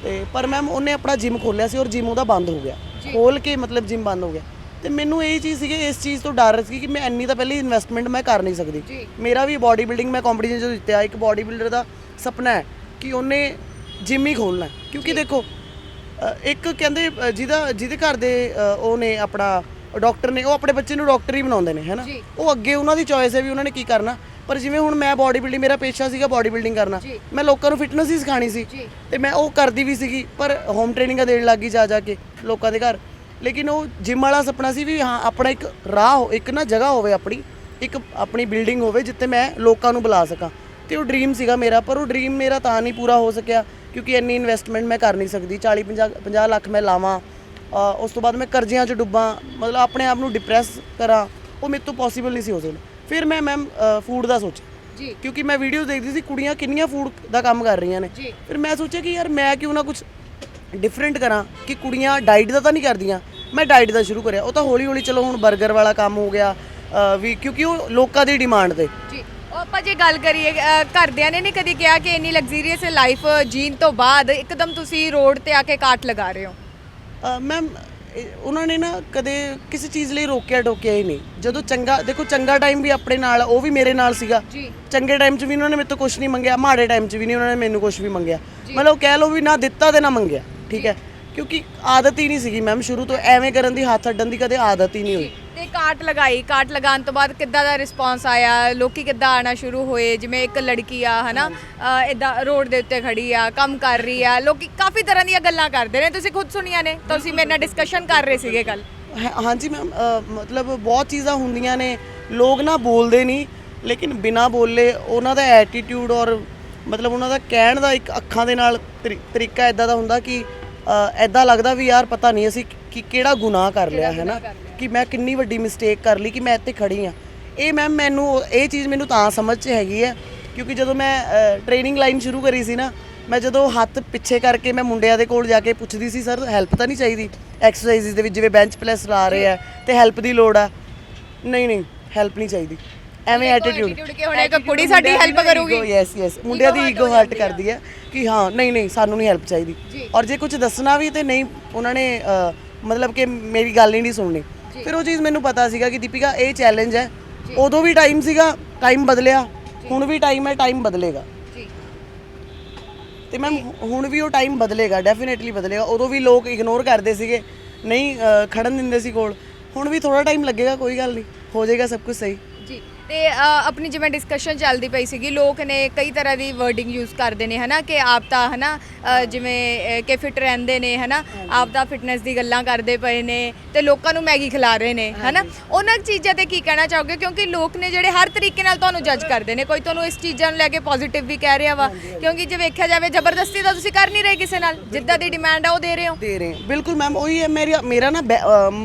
ਤੇ ਪਰ ਮੈਮ ਉਹਨੇ ਆਪਣਾ ਜਿਮ ਖੋਲ੍ਹਿਆ ਸੀ ਔਰ ਜਿਮ ਉਹਦਾ ਬੰਦ ਹੋ ਗਿਆ, ਖੋਲ੍ਹ ਕੇ ਮਤਲਬ ਜਿਮ ਬੰਦ ਹੋ ਗਿਆ। ਤੇ ਮੈਨੂੰ ਇਹ ਚੀਜ਼ ਸੀਗੀ, ਇਸ ਚੀਜ਼ ਤੋਂ ਡਰ ਸੀ ਕਿ ਮੈਂ ਇੰਨੀ ਤਾਂ ਪਹਿਲੇ ਇਨਵੈਸਟਮੈਂਟ ਮੈਂ ਕਰ ਨਹੀਂ ਸਕਦੀ। ਮੇਰਾ ਵੀ ਬਾਡੀ ਬਿਲਡਿੰਗ ਮੈਂ ਕੰਪੀਟੀਸ਼ਨ 'ਚ ਜਿੱਤਿਆ। ਇੱਕ ਬਾਡੀ ਬਿਲਡਰ ਦਾ ਸੁਪਨਾ ਹੈ ਕਿ ਉਹਨੇ ਜਿਮ ਹੀ ਖੋਲ੍ਹਣਾ, ਕਿਉਂਕਿ ਦੇਖੋ ਇੱਕ ਕਹਿੰਦੇ ਜਿਹਦੇ ਘਰ ਦੇ ਉਹ ਨੇ ਆਪਣਾ ਡਾਕਟਰ ਨੇ, ਉਹ ਆਪਣੇ ਬੱਚੇ ਨੂੰ ਡਾਕਟਰ ਹੀ ਬਣਾਉਂਦੇ ਨੇ ਹੈ ਨਾ। ਉਹ ਅੱਗੇ ਉਹਨਾਂ ਦੀ ਚੋਇਸ ਹੈ ਵੀ ਉਹਨਾਂ ਨੇ ਕੀ ਕਰਨਾ। ਪਰ ਜਿਵੇਂ ਹੁਣ ਮੈਂ ਬਾਡੀ ਬਿਲਡਿੰਗ, ਮੇਰਾ ਪੇਸ਼ਾ ਸੀਗਾ ਬਾਡੀ ਬਿਲਡਿੰਗ ਕਰਨਾ, ਮੈਂ ਲੋਕਾਂ ਨੂੰ ਫਿਟਨੈਸ ਹੀ ਸਿਖਾਣੀ ਸੀ ਤੇ ਮੈਂ ਉਹ ਕਰਦੀ ਵੀ ਸੀਗੀ। ਪਰ ਹੋਮ ਟ੍ਰੇਨਿੰਗਾਂ ਦੇਣ ਲੱਗੀ ਜਾ ਕੇ ਲੋਕਾਂ ਦੇ ਘਰ। ਲੇਕਿਨ ਉਹ ਜਿਮ ਵਾਲਾ ਸੁਪਨਾ ਸੀ ਵੀ ਹਾਂ ਆਪਣਾ ਇੱਕ ਰਾਹ, ਇੱਕ ਨਾ ਜਗ੍ਹਾ ਹੋਵੇ ਆਪਣੀ ਬਿਲਡਿੰਗ ਹੋਵੇ ਜਿੱਥੇ ਮੈਂ ਲੋਕਾਂ ਨੂੰ ਬੁਲਾ ਸਕਾਂ। ਤੇ ਉਹ ਡ੍ਰੀਮ ਸੀਗਾ ਮੇਰਾ। ਪਰ ਉਹ ਡ੍ਰੀਮ ਮੇਰਾ ਤਾਂ ਨਹੀਂ ਪੂਰਾ ਹੋ ਸਕਿਆ ਕਿਉਂਕਿ ਇੰਨੀ ਇਨਵੈਸਟਮੈਂਟ ਮੈਂ ਕਰ ਨਹੀਂ ਸਕਦੀ। 40-50 ਲੱਖ ਮੈਂ ਲਾਵਾਂ, ਉਸ ਤੋਂ ਬਾਅਦ ਮੈਂ ਕਰਜ਼ਿਆਂ 'ਚ ਡੁੱਬਾਂ, ਮਤਲਬ ਆਪਣੇ ਆਪ ਨੂੰ ਡਿਪਰੈਸ ਕਰਾਂ, ਉਹ ਮੇਰੇ ਤੋਂ ਪੋਸੀਬਲ ਨਹੀਂ ਸੀ ਹੋ ਸਕਦਾ। ਫਿਰ ਮੈਂ ਮੈਮ ਫੂਡ ਦਾ ਸੋਚਿਆ ਕਿਉਂਕਿ ਮੈਂ ਵੀਡੀਓਜ਼ ਦੇਖਦੀ ਸੀ ਕੁੜੀਆਂ ਕਿੰਨੀਆਂ ਫੂਡ ਦਾ ਕੰਮ ਕਰ ਰਹੀਆਂ ਨੇ। ਫਿਰ ਮੈਂ ਸੋਚਿਆ ਕਿ ਯਾਰ ਮੈਂ ਕਿਉਂ ਨਾ ਕੁਝ ਡਿਫਰੈਂਟ ਕਰਾਂ ਕਿ ਕੁੜੀਆਂ ਡਾਈਟ ਦਾ ਤਾਂ ਨਹੀਂ ਕਰਦੀਆਂ। ਮੈਂ ਡਾਈਟ ਦਾ ਸ਼ੁਰੂ ਕਰਿਆ। ਉਹ ਤਾਂ ਹੌਲੀ ਚਲੋ ਹੁਣ 버ਗਰ ਵਾਲਾ ਕੰਮ ਹੋ ਗਿਆ ਵੀ ਕਿਉਂਕਿ ਉਹ ਲੋਕਾਂ ਦੀ ਡਿਮਾਂਡ ਤੇ। ਉਹ ਆਪਾਂ ਜੇ ਗੱਲ ਕਰੀਏ ਘਰਦਿਆਂ ਨੇ ਨਹੀਂ ਕਦੀ ਕਿਹਾ ਕਿ ਇੰਨੀ ਲਗਜ਼ਰੀਅਸ ਲਾਈਫ ਜੀਣ ਤੋਂ ਬਾਅਦ ਇੱਕਦਮ ਤੁਸੀਂ ਰੋਡ ਤੇ ਆ ਕੇ ਕਾਟ ਲਗਾ ਰਹੇ ਹੋ? ਮੈਮ ਉਹਨਾਂ ਨੇ ਨਾ ਕਦੇ ਕਿਸੇ ਚੀਜ਼ ਲਈ ਰੋਕਿਆ ਟੋਕਿਆ ਹੀ ਨਹੀਂ। ਜਦੋਂ ਚੰਗਾ ਟਾਈਮ ਵੀ ਆਪਣੇ ਨਾਲ, ਉਹ ਵੀ ਮੇਰੇ ਨਾਲ ਸੀਗਾ। ਚੰਗੇ ਟਾਈਮ 'ਚ ਵੀ ਉਹਨਾਂ ਨੇ ਮੇਰੇ ਤੋਂ ਕੁਝ ਨਹੀਂ ਮੰਗਿਆ, ਮਾੜੇ ਟਾਈਮ 'ਚ ਵੀ ਨਹੀਂ ਉਹਨਾਂ ਨੇ ਮੈਨੂੰ ਕੁਝ ਵੀ ਮੰਗਿਆ। ਮਤਲਬ ਕਹਿ ਲਓ ਵੀ ਨਾ ਦਿੱਤਾ ਤੇ ਨਾ ਮੰਗਿਆ, ਠੀਕ ਹੈ। ਕਿਉਂਕਿ ਆਦਤ ਹੀ ਨਹੀਂ ਸੀਗੀ ਮੈਮ ਸ਼ੁਰੂ ਤੋਂ ਐਵੇਂ ਕਰਨ ਦੀ, ਹੱਥ ਅੱਡਣ ਦੀ ਕਦੇ ਆਦਤ ਹੀ ਨਹੀਂ ਹੋਈ। ਤੇ ਕਾਟ ਲਗਾਉਣ ਤੋਂ ਬਾਅਦ ਕਿੱਦਾਂ ਦਾ ਰਿਸਪੌਂਸ ਆਇਆ? ਲੋਕੀ ਕਿੱਦਾਂ ਆਣਾ ਸ਼ੁਰੂ ਹੋਏ? ਜਿਵੇਂ ਇੱਕ ਲੜਕੀ ਆ ਹਨਾ, ਇਦਾਂ ਰੋਡ ਦੇ ਉੱਤੇ ਖੜੀ ਆ, ਕੰਮ ਕਰ ਰਹੀ ਆ, ਲੋਕੀ ਕਾਫੀ ਤਰ੍ਹਾਂ ਦੀਆਂ ਗੱਲਾਂ ਕਰਦੇ ਨੇ, ਤੁਸੀਂ ਖੁਦ ਸੁਣੀਆਂ ਨੇ, ਤੁਸੀਂ ਮੇਰੇ ਨਾਲ ਡਿਸਕਸ਼ਨ ਕਰ ਰਹੇ ਸੀਗੇ ਕੱਲ। ਹਾਂਜੀ ਮੈਮ, ਮਤਲਬ ਬਹੁਤ ਚੀਜ਼ਾਂ ਹੁੰਦੀਆਂ ਨੇ, ਲੋਕ ਨਾ ਬੋਲਦੇ ਨਹੀਂ ਲੇਕਿਨ ਬਿਨਾਂ ਬੋਲੇ ਉਹਨਾਂ ਦਾ ਐਟੀਟਿਊਡ ਔਰ ਮਤਲਬ ਉਹਨਾਂ ਦਾ ਕਹਿਣ ਦਾ ਇੱਕ ਅੱਖਾਂ ਦੇ ਨਾਲ ਤਰੀਕਾ ਇੱਦਾਂ ਦਾ ਹੁੰਦਾ ਕਿ ਇੱਦਾਂ ਲੱਗਦਾ ਵੀ ਯਾਰ ਪਤਾ ਨਹੀਂ ਅਸੀਂ ਕਿਹੜਾ ਗੁਨਾਹ ਕਰ ਲਿਆ ਹੈ ਨਾ, ਕਿ ਮੈਂ ਕਿੰਨੀ ਵੱਡੀ ਮਿਸਟੇਕ ਕਰ ਲਈ ਕਿ ਮੈਂ ਇੱਥੇ ਖੜੀ ਹਾਂ। ਇਹ ਮੈਮ ਮੈਨੂੰ ਇਹ ਚੀਜ਼ ਮੈਨੂੰ ਤਾਂ ਸਮਝ 'ਚ ਹੈਗੀ ਹੈ ਕਿਉਂਕਿ ਜਦੋਂ ਮੈਂ ਟ੍ਰੇਨਿੰਗ ਲਾਈਨ ਸ਼ੁਰੂ ਕਰੀ ਸੀ ਨਾ, ਮੈਂ ਜਦੋਂ ਹੱਥ ਪਿੱਛੇ ਕਰਕੇ ਮੈਂ ਮੁੰਡਿਆਂ ਦੇ ਕੋਲ ਜਾ ਕੇ ਪੁੱਛਦੀ ਸੀ ਸਰ ਹੈਲਪ ਤਾਂ ਨਹੀਂ ਚਾਹੀਦੀ ਐਕਸਰਸਾਈਜ਼ ਦੇ ਵਿੱਚ, ਜਿਵੇਂ ਬੈਂਚ ਪ੍ਰੈਸ ਲਾ ਰਹੇ ਆ ਤੇ ਹੈਲਪ ਦੀ ਲੋੜ ਆ, ਨਹੀਂ ਹੈਲਪ ਨਹੀਂ ਚਾਹੀਦੀ, ਐਵੇਂ ਐਟੀਟਿਊਡ ਕਿ ਹੁਣ ਇੱਕ ਕੁੜੀ ਸਾਡੀ ਹੈਲਪ ਕਰੂਗੀ। ਯੈਸ ਮੁੰਡਿਆਂ ਦੀ ਈਗੋ ਹਰਟ ਕਰਦੀ ਹੈ ਕਿ ਹਾਂ ਨਹੀਂ ਸਾਨੂੰ ਨਹੀਂ ਹੈਲਪ ਚਾਹੀਦੀ। ਔਰ ਜੇ ਕੁਝ ਦੱਸਣਾ ਵੀ ਤੇ ਨਹੀਂ, ਉਹਨਾਂ ਨੇ ਮਤਲਬ ਕਿ ਮੇਰੀ ਗੱਲ ਹੀ ਨਹੀਂ ਸੁਣਨੀ। ਫਿਰ ਉਹ ਚੀਜ਼ ਮੈਨੂੰ ਪਤਾ ਸੀਗਾ ਕਿ ਦੀਪਿਕਾ ਇਹ ਚੈਲੰਜ ਹੈ। ਉਦੋਂ ਵੀ ਟਾਈਮ ਸੀਗਾ, ਟਾਈਮ ਬਦਲਿਆ, ਹੁਣ ਵੀ ਟਾਈਮ ਹੈ, ਟਾਈਮ ਬਦਲੇਗਾ। ਤੇ ਮੈਮ ਹੁਣ ਵੀ ਉਹ ਟਾਈਮ ਬਦਲੇਗਾ, ਡੈਫੀਨੇਟਲੀ ਬਦਲੇਗਾ। ਉਦੋਂ ਵੀ ਲੋਕ ਇਗਨੋਰ ਕਰਦੇ ਸੀਗੇ, ਨਹੀਂ ਖੜਨ ਦਿੰਦੇ ਸੀ ਕੋਲ। ਹੁਣ ਵੀ ਥੋੜਾ ਟਾਈਮ ਲੱਗੇਗਾ, ਕੋਈ ਗੱਲ ਨਹੀਂ, ਹੋ ਜਾਏਗਾ ਸਭ ਕੁਝ ਸਹੀ ਜੀ। ਤੇ ਆਪਣੀ ਜਿਵੇਂ ਡਿਸਕਸ਼ਨ ਚੱਲਦੀ ਪਈ ਸੀਗੀ, ਲੋਕ ਨੇ ਕਈ ਤਰ੍ਹਾਂ ਦੀ ਵਰਡਿੰਗ ਯੂਜ਼ ਕਰਦੇ ਨੇ ਹਨਾ ਕਿ ਆਪ ਤਾਂ ਹਨਾ ਜਿਵੇਂ ਕਿ ਫਿਟ ਰਹਿੰਦੇ ਨੇ ਹਨਾ, ਆਪ ਦਾ ਫਿਟਨੈਸ ਦੀ ਗੱਲਾਂ ਕਰਦੇ ਪਏ ਨੇ ਤੇ ਲੋਕਾਂ ਨੂੰ ਮੈਗੀ ਖਿਲਾ ਰਹੇ ਨੇ ਹਨਾ, ਉਹਨਾਂ ਚੀਜ਼ਾਂ ਤੇ ਕੀ ਕਹਿਣਾ ਚਾਹੋਗੇ? ਕਿਉਂਕਿ ਲੋਕ ਨੇ ਜਿਹੜੇ ਹਰ ਤਰੀਕੇ ਨਾਲ ਤੁਹਾਨੂੰ ਜੱਜ ਕਰਦੇ ਨੇ, ਕੋਈ ਤੁਹਾਨੂੰ ਇਸ ਚੀਜ਼ਾਂ ਨੂੰ ਲੈ ਕੇ ਪੋਜ਼ਿਟਿਵ ਵੀ ਕਹਿ ਰਿਹਾ ਵਾ, ਕਿਉਂਕਿ ਜੇ ਵੇਖਿਆ ਜਾਵੇ ਜ਼ਬਰਦਸਤੀ ਤਾਂ ਤੁਸੀਂ ਕਰ ਨਹੀਂ ਰਹੇ ਕਿਸੇ ਨਾਲ, ਜਿੱਦਾਂ ਦੀ ਡਿਮਾਂਡ ਆ ਉਹ ਦੇ ਰਹੇ ਹੋ। ਬਿਲਕੁਲ ਮੈਮ, ਉਹੀ ਹੈ ਮੇਰਾ ਨਾ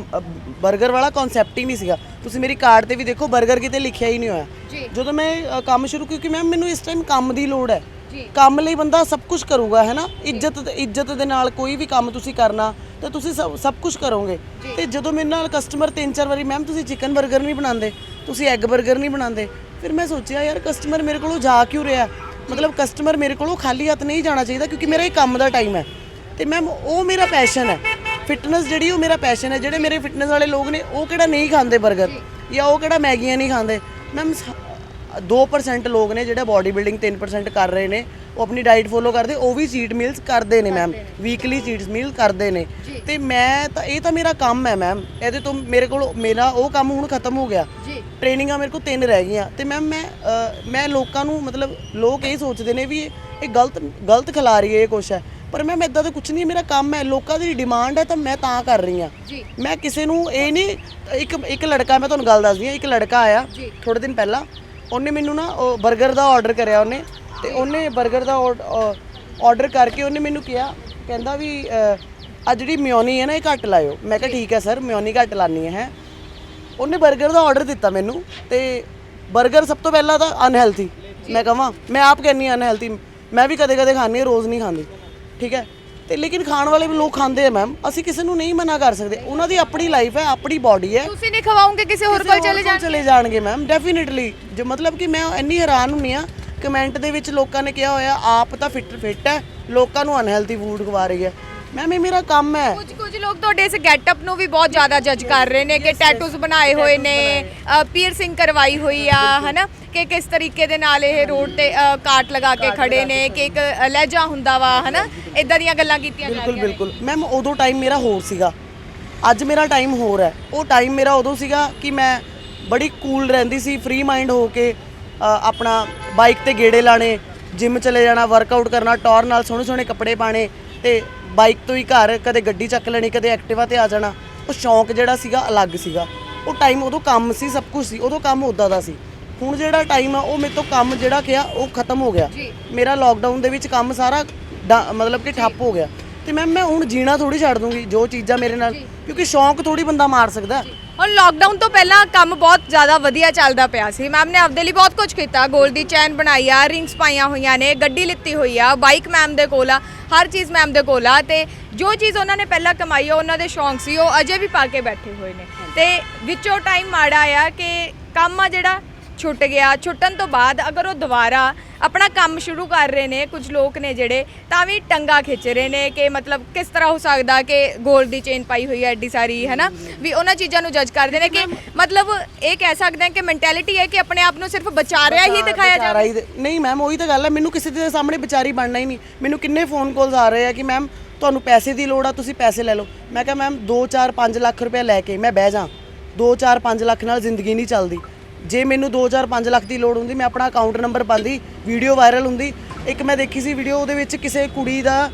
버ਗਰ ਵਾਲਾ ਕਨਸੈਪਟ ਹੀ ਨਹੀਂ ਸੀਗਾ। ਤੁਸੀਂ ਮੇਰੀ ਕਾਰਡ ਤੇ ਵੀ ਦੇਖੋ 버ਗਰ ਕਿਤੇ ਲਿਖਿਆ ਹੀ ਨਹੀਂ ਹੋਇਆ। ਜਦੋਂ ਮੈਂ ਕੰਮ ਸ਼ੁਰੂ, ਕਿਉਂਕਿ ਮੈਮ ਮੈਨੂੰ ਇਸ ਟਾਈਮ ਕੰਮ ਦੀ ਲੋੜ ਹੈ, ਕੰਮ ਲਈ ਬੰਦਾ ਸਭ ਕੁਝ ਕਰੂਗਾ ਹੈ ਨਾ, ਇੱਜ਼ਤ ਦੇ ਨਾਲ ਕੋਈ ਵੀ ਕੰਮ ਤੁਸੀਂ ਕਰਨਾ ਤਾਂ ਤੁਸੀਂ ਸਭ ਕੁਝ ਕਰੋਗੇ। ਤੇ ਜਦੋਂ ਮੇਰੇ ਨਾਲ ਕਸਟਮਰ 3-4 ਵਾਰੀ ਮੈਮ ਤੁਸੀਂ ਚਿਕਨ 버ਗਰ ਨਹੀਂ ਬਣਾਉਂਦੇ, ਤੁਸੀਂ ਐਗ 버ਗਰ ਨਹੀਂ ਬਣਾਉਂਦੇ, ਫਿਰ ਮੈਂ ਸੋਚਿਆ ਯਾਰ ਕਸਟਮਰ ਮੇਰੇ ਕੋਲੋਂ ਜਾ ਕਿਉਂ ਰਿਹਾ, ਮਤਲਬ ਕਸਟਮਰ ਮੇਰੇ ਕੋਲੋਂ ਖਾਲੀ ਹੱਥ ਨਹੀਂ ਜਾਣਾ ਚਾਹੀਦਾ ਕਿਉਂਕਿ ਮੇਰਾ ਇਹ ਕੰਮ ਦਾ ਟਾਈਮ ਹੈ ਤੇ ਮੈਮ ਉਹ ਮੇਰਾ ਪੈਸ਼ਨ ਹੈ। ਫਿਟਨੈਸ ਜਿਹੜੀ ਉਹ ਮੇਰਾ ਪੈਸ਼ਨ ਹੈ। ਜਿਹੜੇ ਮੇਰੇ ਫਿਟਨੈਸ ਵਾਲੇ ਲੋਕ ਨੇ ਉਹ ਕਿਹੜਾ ਨਹੀਂ ਖਾਂਦੇ 버ਗਰ ਜਾਂ ਉਹ ਕਿਹੜਾ ਮੈਗੀਆਂ ਨਹੀਂ ਖਾਂਦੇ ਮੈਮ। 2% ਲੋਕ ਨੇ ਜਿਹੜੇ ਬਾਡੀ ਬਿਲਡਿੰਗ 3% ਕਰ ਰਹੇ ਨੇ, ਉਹ ਆਪਣੀ ਡਾਈਟ ਫੋਲੋ ਕਰਦੇ, ਉਹ ਵੀ ਚੀਟ ਮੀਲਸ ਕਰਦੇ ਨੇ ਮੈਮ, ਵੀਕਲੀ ਚੀਟ ਮੀਲ ਕਰਦੇ ਨੇ। ਤੇ ਮੈਂ ਤਾਂ ਇਹ ਤਾਂ ਮੇਰਾ ਕੰਮ ਹੈ ਮੈਮ, ਇਹਦੇ ਤੋਂ ਮੇਰੇ ਕੋਲ ਮੇਰਾ ਉਹ ਕੰਮ ਹੁਣ ਖਤਮ ਹੋ ਗਿਆ। ਟ੍ਰੇਨਿੰਗਾਂ ਮੇਰੇ ਕੋਲ 3 ਰਹਿ ਗਈਆਂ ਤੇ ਮੈਮ ਮੈਂ ਲੋਕਾਂ ਨੂੰ ਮਤਲਬ ਲੋਕ ਇਹ ਸੋਚਦੇ ਨੇ ਵੀ ਇਹ ਗਲਤ ਖਿਲਾ ਰਹੀ ਹੈ ਇਹ ਕੁਛ ਹੈ, ਪਰ ਮੈਮ ਇੱਦਾਂ ਤਾਂ ਕੁਛ ਨਹੀਂ। ਮੇਰਾ ਕੰਮ ਹੈ, ਲੋਕਾਂ ਦੀ ਡਿਮਾਂਡ ਹੈ ਤਾਂ ਮੈਂ ਤਾਂ ਕਰ ਰਹੀ ਹਾਂ। ਮੈਂ ਕਿਸੇ ਨੂੰ ਇਹ ਨਹੀਂ ਇੱਕ ਲੜਕਾ, ਮੈਂ ਤੁਹਾਨੂੰ ਗੱਲ ਦੱਸਦੀ ਹਾਂ, ਇੱਕ ਲੜਕਾ ਆਇਆ ਥੋੜੇ ਦਿਨ ਪਹਿਲਾਂ, ਉਹਨੇ ਮੈਨੂੰ ਨਾ ਉਹ 버ਗਰ ਦਾ ਆਰਡਰ ਕਰਿਆ ਉਹਨੇ, ਤੇ ਉਹਨੇ 버ਗਰ ਦਾ ਆਰਡਰ ਕਰਕੇ ਉਹਨੇ ਮੈਨੂੰ ਕਿਹਾ, ਕਹਿੰਦਾ ਵੀ ਆ ਜਿਹੜੀ ਮਿਓਨੀ ਹੈ ਨਾ ਇਹ ਘੱਟ ਲਾਇਓ। ਮੈਂ ਕਿਹਾ ਠੀਕ ਹੈ ਸਰ, ਮਿਓਨੀ ਘੱਟ ਲਾਣੀ ਹੈ। ਉਹਨੇ 버ਗਰ ਦਾ ਆਰਡਰ ਦਿੱਤਾ ਮੈਨੂੰ, ਤੇ 버ਗਰ ਸਭ ਤੋਂ ਪਹਿਲਾਂ ਤਾਂ ਅਨਹੈਲਥੀ, ਮੈਂ ਕਹਾਂ ਮੈਂ ਆਪ ਕਹਿੰਦੀ ਅਨਹੈਲਥੀ, ਮੈਂ ਵੀ ਕਦੇ ਕਦੇ ਖਾਂਦੀ, ਰੋਜ਼ ਨਹੀਂ ਖਾਂਦੀ, ਠੀਕ ਹੈ। ਤੇ ਲੇਕਿਨ ਖਾਣ ਵਾਲੇ ਵੀ ਲੋਕ ਖਾਂਦੇ ਆ ਮੈਮ, ਅਸੀਂ ਕਿਸੇ ਨੂੰ ਨਹੀਂ ਮਨਾ ਕਰ ਸਕਦੇ, ਉਹਨਾਂ ਦੀ ਆਪਣੀ ਲਾਈਫ ਹੈ, ਆਪਣੀ ਬਾਡੀ ਹੈ। ਤੁਸੀਂ ਨਹੀਂ ਖਵਾਓਗੇ ਕਿਸੇ ਹੋਰ ਕੋਲ ਚਲੇ ਜਾਣਗੇ ਮੈਮ, ਡੈਫੀਨਿਟਲੀ। ਜੋ ਮਤਲਬ ਕਿ ਮੈਂ ਇੰਨੀ ਹੈਰਾਨ ਹੁੰਨੀ ਆ, ਕਮੈਂਟ ਦੇ ਵਿੱਚ ਲੋਕਾਂ ਨੇ ਕਿਹਾ ਹੋਇਆ ਆਪ ਤਾਂ ਫਿੱਟ ਹੈ, ਲੋਕਾਂ ਨੂੰ ਅਨਹੈਲਥੀ ਫੂਡ ਖਵਾ ਰਹੀ ਹੈ। ਮੈਮ ਇਹ ਮੇਰਾ ਕੰਮ ਹੈ। ਕੁਝ ਲੋਕ ਤੁਹਾਡੇ ਇਸ ਗੈਟਅਪ ਨੂੰ ਵੀ ਬਹੁਤ ਜ਼ਿਆਦਾ ਜੱਜ ਕਰ ਰਹੇ ਨੇ ਕਿ ਟੈਟੂਜ਼ ਬਣਾਏ ਹੋਏ ਨੇ, ਪੀਅਰਸਿੰਗ ਕਰਵਾਈ ਹੋਈ ਆ, ਹਨਾ, ਕਿ ਕਿਸ ਤਰੀਕੇ ਦੇ ਨਾਲ ਇਹ ਰੋਡ ਤੇ ਕਾਟ ਲਗਾ ਕੇ ਖੜੇ ਨੇ, ਕਿ ਇੱਕ ਲਹਿਜਾ ਹੁੰਦਾ ਵਾ, ਹਨਾ, ਇਦਾਂ ਦੀਆਂ ਗੱਲਾਂ ਕੀਤੀਆਂ ਜਾ ਰਹੀਆਂ। ਬਿਲਕੁਲ ਮੈਮ, ਉਦੋਂ ਟਾਈਮ ਮੇਰਾ ਹੋਰ ਸੀਗਾ, ਅੱਜ ਮੇਰਾ ਟਾਈਮ ਹੋਰ ਹੈ। ਉਹ ਟਾਈਮ ਮੇਰਾ ਉਦੋਂ ਸੀਗਾ ਕਿ ਮੈਂ ਬੜੀ ਕੂਲ ਰਹਿੰਦੀ ਸੀ, ਫ੍ਰੀ ਮਾਈਂਡ ਹੋ ਕੇ ਆਪਣਾ ਬਾਈਕ ਤੇ ਗੇੜੇ ਲਾਣੇ, ਜਿਮ ਚਲੇ ਜਾਣਾ, ਵਰਕਆਊਟ ਕਰਨਾ, ਟੌਰ ਨਾਲ ਸੋਹਣੇ ਸੋਹਣੇ ਕੱਪੜੇ ਪਾਣੇ, ਤੇ ਬਾਈਕ ਤੋਂ ਹੀ ਘਰ ਕਦੇ ਗੱਡੀ ਚੱਕ ਲੈਣੀ, ਕਦੇ ਐਕਟਿਵਾ ਤੇ ਆ ਜਾਣਾ। ਉਹ ਸ਼ੌਂਕ ਜਿਹੜਾ ਸੀਗਾ ਅਲੱਗ ਸੀਗਾ। ਉਹ ਟਾਈਮ ਉਦੋਂ ਕੰਮ ਸੀ, ਸਭ ਕੁਝ ਸੀ, ਉਦੋਂ ਕੰਮ ਉੱਦਾਂ ਦਾ ਸੀ। ਹੁਣ ਜਿਹੜਾ ਟਾਈਮ ਆ ਉਹ ਮੇਰੇ ਤੋਂ ਕੰਮ ਜਿਹੜਾ ਕਿਹਾ ਉਹ ਖਤਮ ਹੋ ਗਿਆ। ਮੇਰਾ ਲਾਕਡਾਊਨ ਦੇ ਵਿੱਚ ਕੰਮ ਸਾਰਾ ਮਤਲਬ ਕਿ ਠੱਪ ਹੋ ਗਿਆ। ਤੇ ਮੈਂ ਹੁਣ ਜੀਣਾ ਥੋੜੀ ਛੱਡ ਦੂੰਗੀ ਜੋ ਚੀਜ਼ਾਂ ਮੇਰੇ ਨਾਲ, ਕਿਉਂਕਿ ਸ਼ੌਂਕ ਥੋੜੀ ਬੰਦਾ ਮਾਰ ਸਕਦਾ। ਹੁਣ ਲਾਕਡਾਊਨ ਤੋਂ ਪਹਿਲਾਂ ਕੰਮ ਬਹੁਤ ਜ਼ਿਆਦਾ ਵਧੀਆ ਚੱਲਦਾ ਪਿਆ ਸੀ। ਮੈਮ ਨੇ ਆਪਦੇ ਲਈ ਬਹੁਤ ਕੁਝ ਕੀਤਾ, ਗੋਲਡ ਦੀ ਚੈਨ ਬਣਾਈ ਆ, ਰਿੰਗਸ ਪਾਈਆਂ ਹੋਈਆਂ ਨੇ, ਗੱਡੀ ਲਿੱਤੀ ਹੋਈ ਆ, ਬਾਈਕ ਮੈਮ ਦੇ ਕੋਲ ਆ, ਹਰ ਚੀਜ਼ ਮੈਮ ਦੇ ਕੋਲ ਆ। ਤੇ ਜੋ ਚੀਜ਼ ਉਹਨਾਂ ਨੇ ਪਹਿਲਾਂ ਕਮਾਈ ਆ, ਉਹਨਾਂ ਦੇ ਸ਼ੌਂਕ ਸੀ, ਉਹ ਅਜੇ ਵੀ ਪਾ ਕੇ ਬੈਠੇ ਹੋਏ ਨੇ। ਤੇ ਵਿੱਚੋਂ ਟਾਈਮ ਮਾੜਾ ਆ ਕਿ ਕੰਮ ਆ ਜਿਹੜਾ ਛੁੱਟ ਗਿਆ। ਛੁੱਟਣ ਤੋਂ ਬਾਅਦ ਅਗਰ ਉਹ ਦੁਬਾਰਾ ਆਪਣਾ ਕੰਮ ਸ਼ੁਰੂ ਕਰ ਰਹੇ ਨੇ, ਕੁਝ ਲੋਕ ਨੇ ਜਿਹੜੇ ਤਾਂ ਵੀ ਟੰਗਾ ਖਿੱਚ ਰਹੇ ਨੇ ਕਿ ਮਤਲਬ ਕਿਸ ਤਰ੍ਹਾਂ ਹੋ ਸਕਦਾ ਕਿ ਗੋਲਡ ਦੀ ਚੇਨ ਪਾਈ ਹੋਈ ਹੈ ਐਡੀ ਸਾਰੀ, ਹੈ ਨਾ, ਵੀ ਉਹਨਾਂ ਚੀਜ਼ਾਂ ਨੂੰ ਜੱਜ ਕਰਦੇ ਨੇ ਕਿ ਮਤਲਬ ਇਹ ਕਹਿ ਸਕਦੇ ਹਾਂ ਕਿ ਮੈਂਟੈਲਿਟੀ ਹੈ ਕਿ ਆਪਣੇ ਆਪ ਨੂੰ ਸਿਰਫ ਬਚਾ ਰਿਹਾ ਹੀ ਦਿਖਾਇਆ ਜਾਵੇ। ਨਹੀਂ ਮੈਮ, ਉਹੀ ਤਾਂ ਗੱਲ ਹੈ, ਮੈਨੂੰ ਕਿਸੇ ਦੇ ਸਾਹਮਣੇ ਵਿਚਾਰੀ ਬਣਨਾ ਹੀ ਨਹੀਂ। ਮੈਨੂੰ ਕਿੰਨੇ ਫੋਨ ਕਾਲਸ ਆ ਰਹੇ ਆ ਕਿ ਮੈਮ ਤੁਹਾਨੂੰ ਪੈਸੇ ਦੀ ਲੋੜ ਆ, ਤੁਸੀਂ ਪੈਸੇ ਲੈ ਲਓ। ਮੈਂ ਕਿਹਾ ਮੈਮ 2-4-5 ਲੱਖ ਰੁਪਏ ਲੈ ਕੇ ਮੈਂ ਬਹਿ ਜਾ, 2-4-5 ਲੱਖ ਨਾਲ ਜ਼ਿੰਦਗੀ ਨਹੀਂ ਚੱਲਦੀ। ਜੇ ਮੈਨੂੰ 2-4-5 ਲੱਖ ਦੀ ਲੋੜ ਹੁੰਦੀ, ਮੈਂ ਆਪਣਾ ਅਕਾਊਂਟ ਨੰਬਰ ਪਾਉਂਦੀ, ਵੀਡੀਓ ਵਾਇਰਲ ਹੁੰਦੀ। ਇੱਕ ਮੈਂ ਦੇਖੀ ਸੀ ਵੀਡੀਓ, ਉਹਦੇ ਵਿੱਚ ਕਿਸੇ ਕੁੜੀ ਦਾ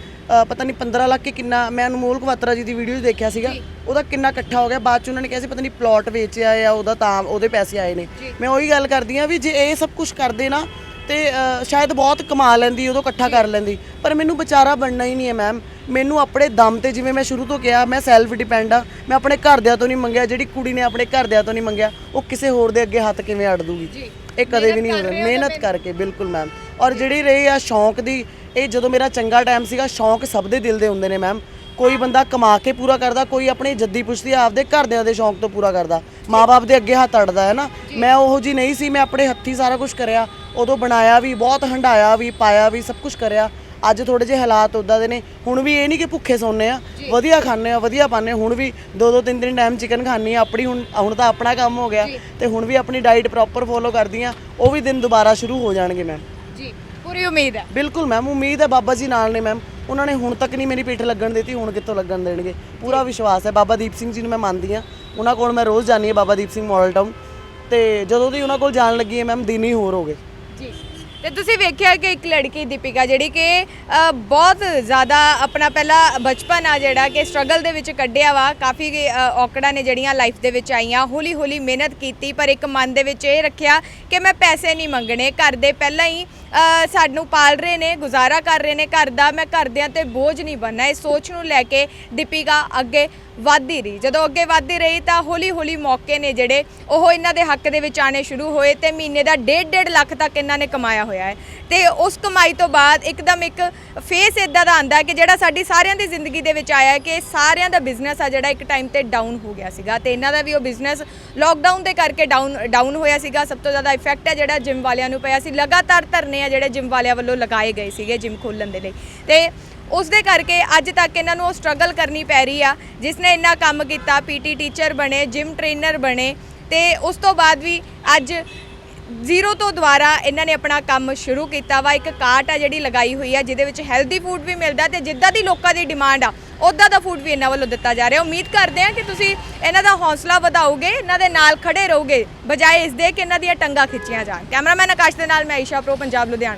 ਪਤਾ ਨਹੀਂ 15 ਲੱਖ ਕਿ ਕਿੰਨਾ, ਮੈਂ ਅਨਮੋਲ ਕੁਵਾਤਰਾ ਜੀ ਦੀ ਵੀਡੀਓ ਦੇਖਿਆ ਸੀਗਾ, ਉਹਦਾ ਕਿੰਨਾ ਇਕੱਠਾ ਹੋ ਗਿਆ। ਬਾਅਦ ਚ ਉਹਨਾਂ ਨੇ ਕਿਹਾ ਸੀ ਪਤਾ ਨਹੀਂ ਪਲਾਟ ਵੇਚਿਆ ਆ ਉਹਦਾ, ਤਾਂ ਉਹਦੇ ਪੈਸੇ ਆਏ ਨੇ। ਮੈਂ ਉਹੀ ਗੱਲ ਕਰਦੀ ਆ ਵੀ ਜੇ ਇਹ ਸਭ ਕੁਝ ਕਰਦੇ ਨਾ ਤੇ ਸ਼ਾਇਦ ਬਹੁਤ ਕਮਾ ਲੈਂਦੀ, ਉਦੋਂ ਇਕੱਠਾ ਕਰ ਲੈਂਦੀ, ਪਰ ਮੈਨੂੰ ਵਿਚਾਰਾ ਬਣਨਾ ਹੀ ਨਹੀਂ ਹੈ ਮੈਮ। ਮੈਨੂੰ ਆਪਣੇ ਦਮ ਤੇ, ਜਿਵੇਂ ਮੈਂ ਸ਼ੁਰੂ ਤੋਂ ਕਿਹਾ, ਮੈਂ ਸੈਲਫ ਡਿਪੈਂਡ ਆ। ਮੈਂ ਆਪਣੇ ਘਰਦਿਆਂ ਤੋਂ ਨਹੀਂ ਮੰਗਿਆ, ਜਿਹੜੀ ਕੁੜੀ ਨੇ ਆਪਣੇ ਘਰਦਿਆਂ ਤੋਂ ਨਹੀਂ ਮੰਗਿਆ, ਉਹ ਕਿਸੇ ਹੋਰ ਦੇ ਅੱਗੇ ਹੱਥ ਕਿਵੇਂ ਅੜ ਦੂਗੀ? ਇਹ ਕਦੇ ਵੀ ਨਹੀਂ ਹੋ ਸਕਦਾ। ਮਿਹਨਤ ਕਰਕੇ, ਬਿਲਕੁਲ ਮੈਮ। ਔਰ ਜਿਹੜੀ ਰਹੀ ਆ ਸ਼ੌਂਕ ਦੀ, ਇਹ ਜਦੋਂ ਮੇਰਾ ਚੰਗਾ ਟਾਈਮ ਸੀਗਾ, ਸ਼ੌਂਕ ਸਭ ਦੇ ਦਿਲ ਦੇ ਹੁੰਦੇ ਨੇ ਮੈਮ। ਕੋਈ ਬੰਦਾ ਕਮਾ ਕੇ ਪੂਰਾ ਕਰਦਾ, ਕੋਈ ਆਪਣੇ ਜੱਦੀ ਪੁਸ਼ਤੀ ਆਪਦੇ ਘਰਦਿਆਂ ਦੇ ਸ਼ੌਂਕ ਤੋਂ ਪੂਰਾ ਕਰਦਾ, ਮਾਂ-ਬਾਪ ਦੇ ਅੱਗੇ ਹੱਥ ਅੜਦਾ, ਹੈ ਨਾ। ਮੈਂ ਉਹੋ ਜੀ ਨਹੀਂ ਸੀ, ਮੈਂ ਆਪਣੇ ਹੱਥੀਂ ਸਾਰਾ ਕੁਝ ਕਰਿਆ, ਉਦੋਂ ਬਣਾਇਆ ਵੀ, ਬਹੁਤ ਹੰਡਾਇਆ ਵੀ, ਪਾਇਆ ਵੀ, ਸਭ ਕੁਝ ਕਰਿਆ। ਅੱਜ ਥੋੜੇ ਜਿਹੇ ਹਾਲਾਤ ਉੱਦਾਂ ਦੇ ਨੇ। ਹੁਣ ਵੀ ਇਹ ਨਹੀਂ ਕਿ ਭੁੱਖੇ ਸੌਂਦੇ ਆ, ਵਧੀਆ ਖਾਂਦੇ ਆ, ਵਧੀਆ ਪਾਉਂਦੇ। ਹੁਣ ਵੀ 2-3 ਟਾਈਮ ਚਿਕਨ ਖਾਂਦੀ ਆ ਆਪਣੀ। ਹੁਣ ਤਾਂ ਆਪਣਾ ਕੰਮ ਹੋ ਗਿਆ, ਤੇ ਹੁਣ ਵੀ ਆਪਣੀ ਡਾਈਟ ਪ੍ਰੋਪਰ ਫੋਲੋ ਕਰਦੀ ਆ। ਉਹ ਵੀ ਦਿਨ ਦੁਬਾਰਾ ਸ਼ੁਰੂ ਹੋ ਜਾਣਗੇ ਮੈਮ ਜੀ, ਪੂਰੀ ਉਮੀਦ ਹੈ। ਬਿਲਕੁਲ ਮੈਮ, ਉਮੀਦ ਹੈ। ਬਾਬਾ ਜੀ ਨਾਲ ਨੇ ਮੈਮ, ਉਹਨਾਂ ਨੇ ਹੁਣ ਤੱਕ ਨਹੀਂ ਮੇਰੀ ਪਿੱਠ ਲੱਗਣ ਦਿੱਤੀ, ਹੁਣ ਕਿੱਥੋਂ ਲੱਗਣ ਦੇਣਗੇ? ਪੂਰਾ ਵਿਸ਼ਵਾਸ ਹੈ। ਬਾਬਾ ਦੀਪ ਸਿੰਘ ਜੀ ਨੂੰ ਮੈਂ ਮੰਨਦੀ ਹਾਂ, ਉਹਨਾਂ ਕੋਲ ਮੈਂ ਰੋਜ਼ ਜਾਂਦੀ ਹਾਂ, ਬਾਬਾ ਦੀਪ ਸਿੰਘ ਮਾਡਲ ਟਾਊਨ। ਤੇ ਜਦੋਂ ਦੀ ਉਹਨਾਂ ਕੋਲ ਜਾਣ ਲੱਗੀ ਹੈ ਮੈਮ, ਦਿਨ ਹੀ ਹੋਰ ਹੋ ਗਏ ਜੀ। ਤੇ ਤੁਸੀਂ ਵੇਖਿਆ ਕਿ ਇੱਕ ਲੜਕੀ ਦੀਪਿਕਾ ਜਿਹੜੀ ਕਿ ਬਹੁਤ ਜ਼ਿਆਦਾ ਆਪਣਾ ਪਹਿਲਾ ਬਚਪਨ ਆ ਜਿਹੜਾ ਕਿ ਸਟਰਗਲ ਦੇ ਵਿੱਚ ਕੱਢਿਆ ਵਾ, ਕਾਫੀ ਔਕੜਾਂ ਨੇ ਜਿਹੜੀਆਂ ਲਾਈਫ ਦੇ ਵਿੱਚ ਆਈਆਂ, ਹੌਲੀ ਹੌਲੀ ਮਿਹਨਤ ਕੀਤੀ, ਪਰ ਇੱਕ ਮਨ ਦੇ ਵਿੱਚ ਇਹ ਰੱਖਿਆ ਕਿ ਮੈਂ ਪੈਸੇ ਨਹੀਂ ਮੰਗਣੇ। ਘਰ ਦੇ ਪਹਿਲਾਂ ਹੀ ਸਾਨੂੰ ਪਾਲ ਰਹੇ ਨੇ, ਗੁਜ਼ਾਰਾ ਕਰ ਰਹੇ ਨੇ ਘਰ ਦਾ, ਮੈਂ ਘਰਦਿਆਂ ਤੇ ਬੋਝ ਨਹੀਂ ਬਣਨਾ। ਇਸ ਸੋਚ ਨੂੰ ਲੈ ਕੇ ਦੀਪਿਕਾ ਅੱਗੇ ਵੱਧਦੀ ਰਹੀ। ਜਦੋਂ ਅੱਗੇ ਵੱਧਦੀ ਰਹੀ ਤਾਂ ਹੌਲੀ ਹੌਲੀ ਮੌਕੇ ਨੇ ਜਿਹੜੇ ਉਹ ਇਹਨਾਂ ਦੇ ਹੱਕ ਦੇ ਵਿੱਚ ਆਣੇ ਸ਼ੁਰੂ ਹੋਏ, ਤੇ ਮਹੀਨੇ ਦਾ 1.5 ਲੱਖ ਤੱਕ ਇਹਨਾਂ ਨੇ ਕਮਾਇਆ ਹੋਇਆ ਹੈ। ਤੇ ਉਸ ਕਮਾਈ ਤੋਂ ਬਾਅਦ ਇੱਕਦਮ ਇੱਕ ਫੇਸ ਇਦਾਂ ਦਾ ਆਂਦਾ ਕਿ ਜਿਹੜਾ ਸਾਡੀ ਸਾਰਿਆਂ ਦੀ ਜ਼ਿੰਦਗੀ ਦੇ ਵਿੱਚ ਆਇਆ ਕਿ ਸਾਰਿਆਂ ਦਾ ਬਿਜ਼ਨਸ ਆ ਜਿਹੜਾ ਇੱਕ ਟਾਈਮ ਤੇ ਡਾਊਨ ਹੋ ਗਿਆ ਸੀਗਾ, ਤੇ ਇਹਨਾਂ ਦਾ ਵੀ ਉਹ ਬਿਜ਼ਨਸ ਲੋਕਡਾਊਨ ਦੇ ਕਰਕੇ ਡਾਊਨ ਹੋਇਆ ਸੀਗਾ। ਸਭ ਤੋਂ ਜ਼ਿਆਦਾ ਇਫੈਕਟ ਹੈ ਜਿਹੜਾ ਜਿਮ ਵਾਲਿਆਂ ਨੂੰ ਪਿਆ ਸੀ। ਲਗਾਤਾਰ ਧਰਨੇ ਆ ਜਿਹੜੇ ਜਿਮ ਵਾਲਿਆਂ ਵੱਲੋਂ ਲਗਾਏ ਗਏ ਸੀਗੇ ਜਿਮ ਖੋਲ੍ਹਣ ਦੇ ਲਈ। ਤੇ ਉਸ ਦੇ ਕਰਕੇ ਅੱਜ ਤੱਕ ਇਹਨਾਂ ਨੂੰ ਉਹ ਸਟਰਗਲ ਕਰਨੀ ਪੈ ਰਹੀ ਆ। ਜਿਸ ਨੇ ਇੰਨਾ ਕੰਮ ਕੀਤਾ, ਪੀਟੀ ਟੀਚਰ ਬਣੇ, ਜਿਮ ਟ੍ਰੇਨਰ ਬਣੇ ਤੇ ਉਸ ਤੋਂ ਬਾਅਦ ਵੀ ਅੱਜ ਜ਼ੀਰੋ ਤੋਂ ਦੁਬਾਰਾ ਇਹਨਾਂ ਨੇ ਆਪਣਾ ਕੰਮ ਸ਼ੁਰੂ ਕੀਤਾ ਵਾ। ਇੱਕ ਕਾਰਟ ਆ ਜਿਹੜੀ ਲਗਾਈ ਹੋਈ ਆ ਜਿਹਦੇ ਵਿੱਚ ਹੈਲਦੀ ਫੂਡ ਵੀ ਮਿਲਦਾ ਤੇ ਜਿੱਦਾਂ ਦੀ ਲੋਕਾਂ ਦੀ ਡਿਮਾਂਡ ਆ ਉੱਦਾਂ ਦਾ ਫੂਡ ਵੀ ਇਹਨਾਂ ਵੱਲੋਂ ਦਿੱਤਾ ਜਾ ਰਿਹਾ। ਉਮੀਦ ਕਰਦੇ ਆ ਕਿ ਤੁਸੀਂ ਇਹਨਾਂ ਦਾ ਹੌਸਲਾ ਵਧਾਓਗੇ, ਇਹਨਾਂ ਦੇ ਨਾਲ ਖੜੇ ਰਹੋਗੇ ਬਜਾਏ ਇਸ ਦੇ ਕਿ ਇਹਨਾਂ ਦੀਆਂ ਟੰਗਾਂ ਖਿੱਚੀਆਂ ਜਾਣ। ਕੈਮਰਾਮੈਨ ਆਕਾਸ਼ ਦੇ ਨਾਲ ਮੈਂ ਈਸ਼ਾ ਪ੍ਰੋ, ਪੰਜਾਬ, ਲੁਧਿਆਣਾ।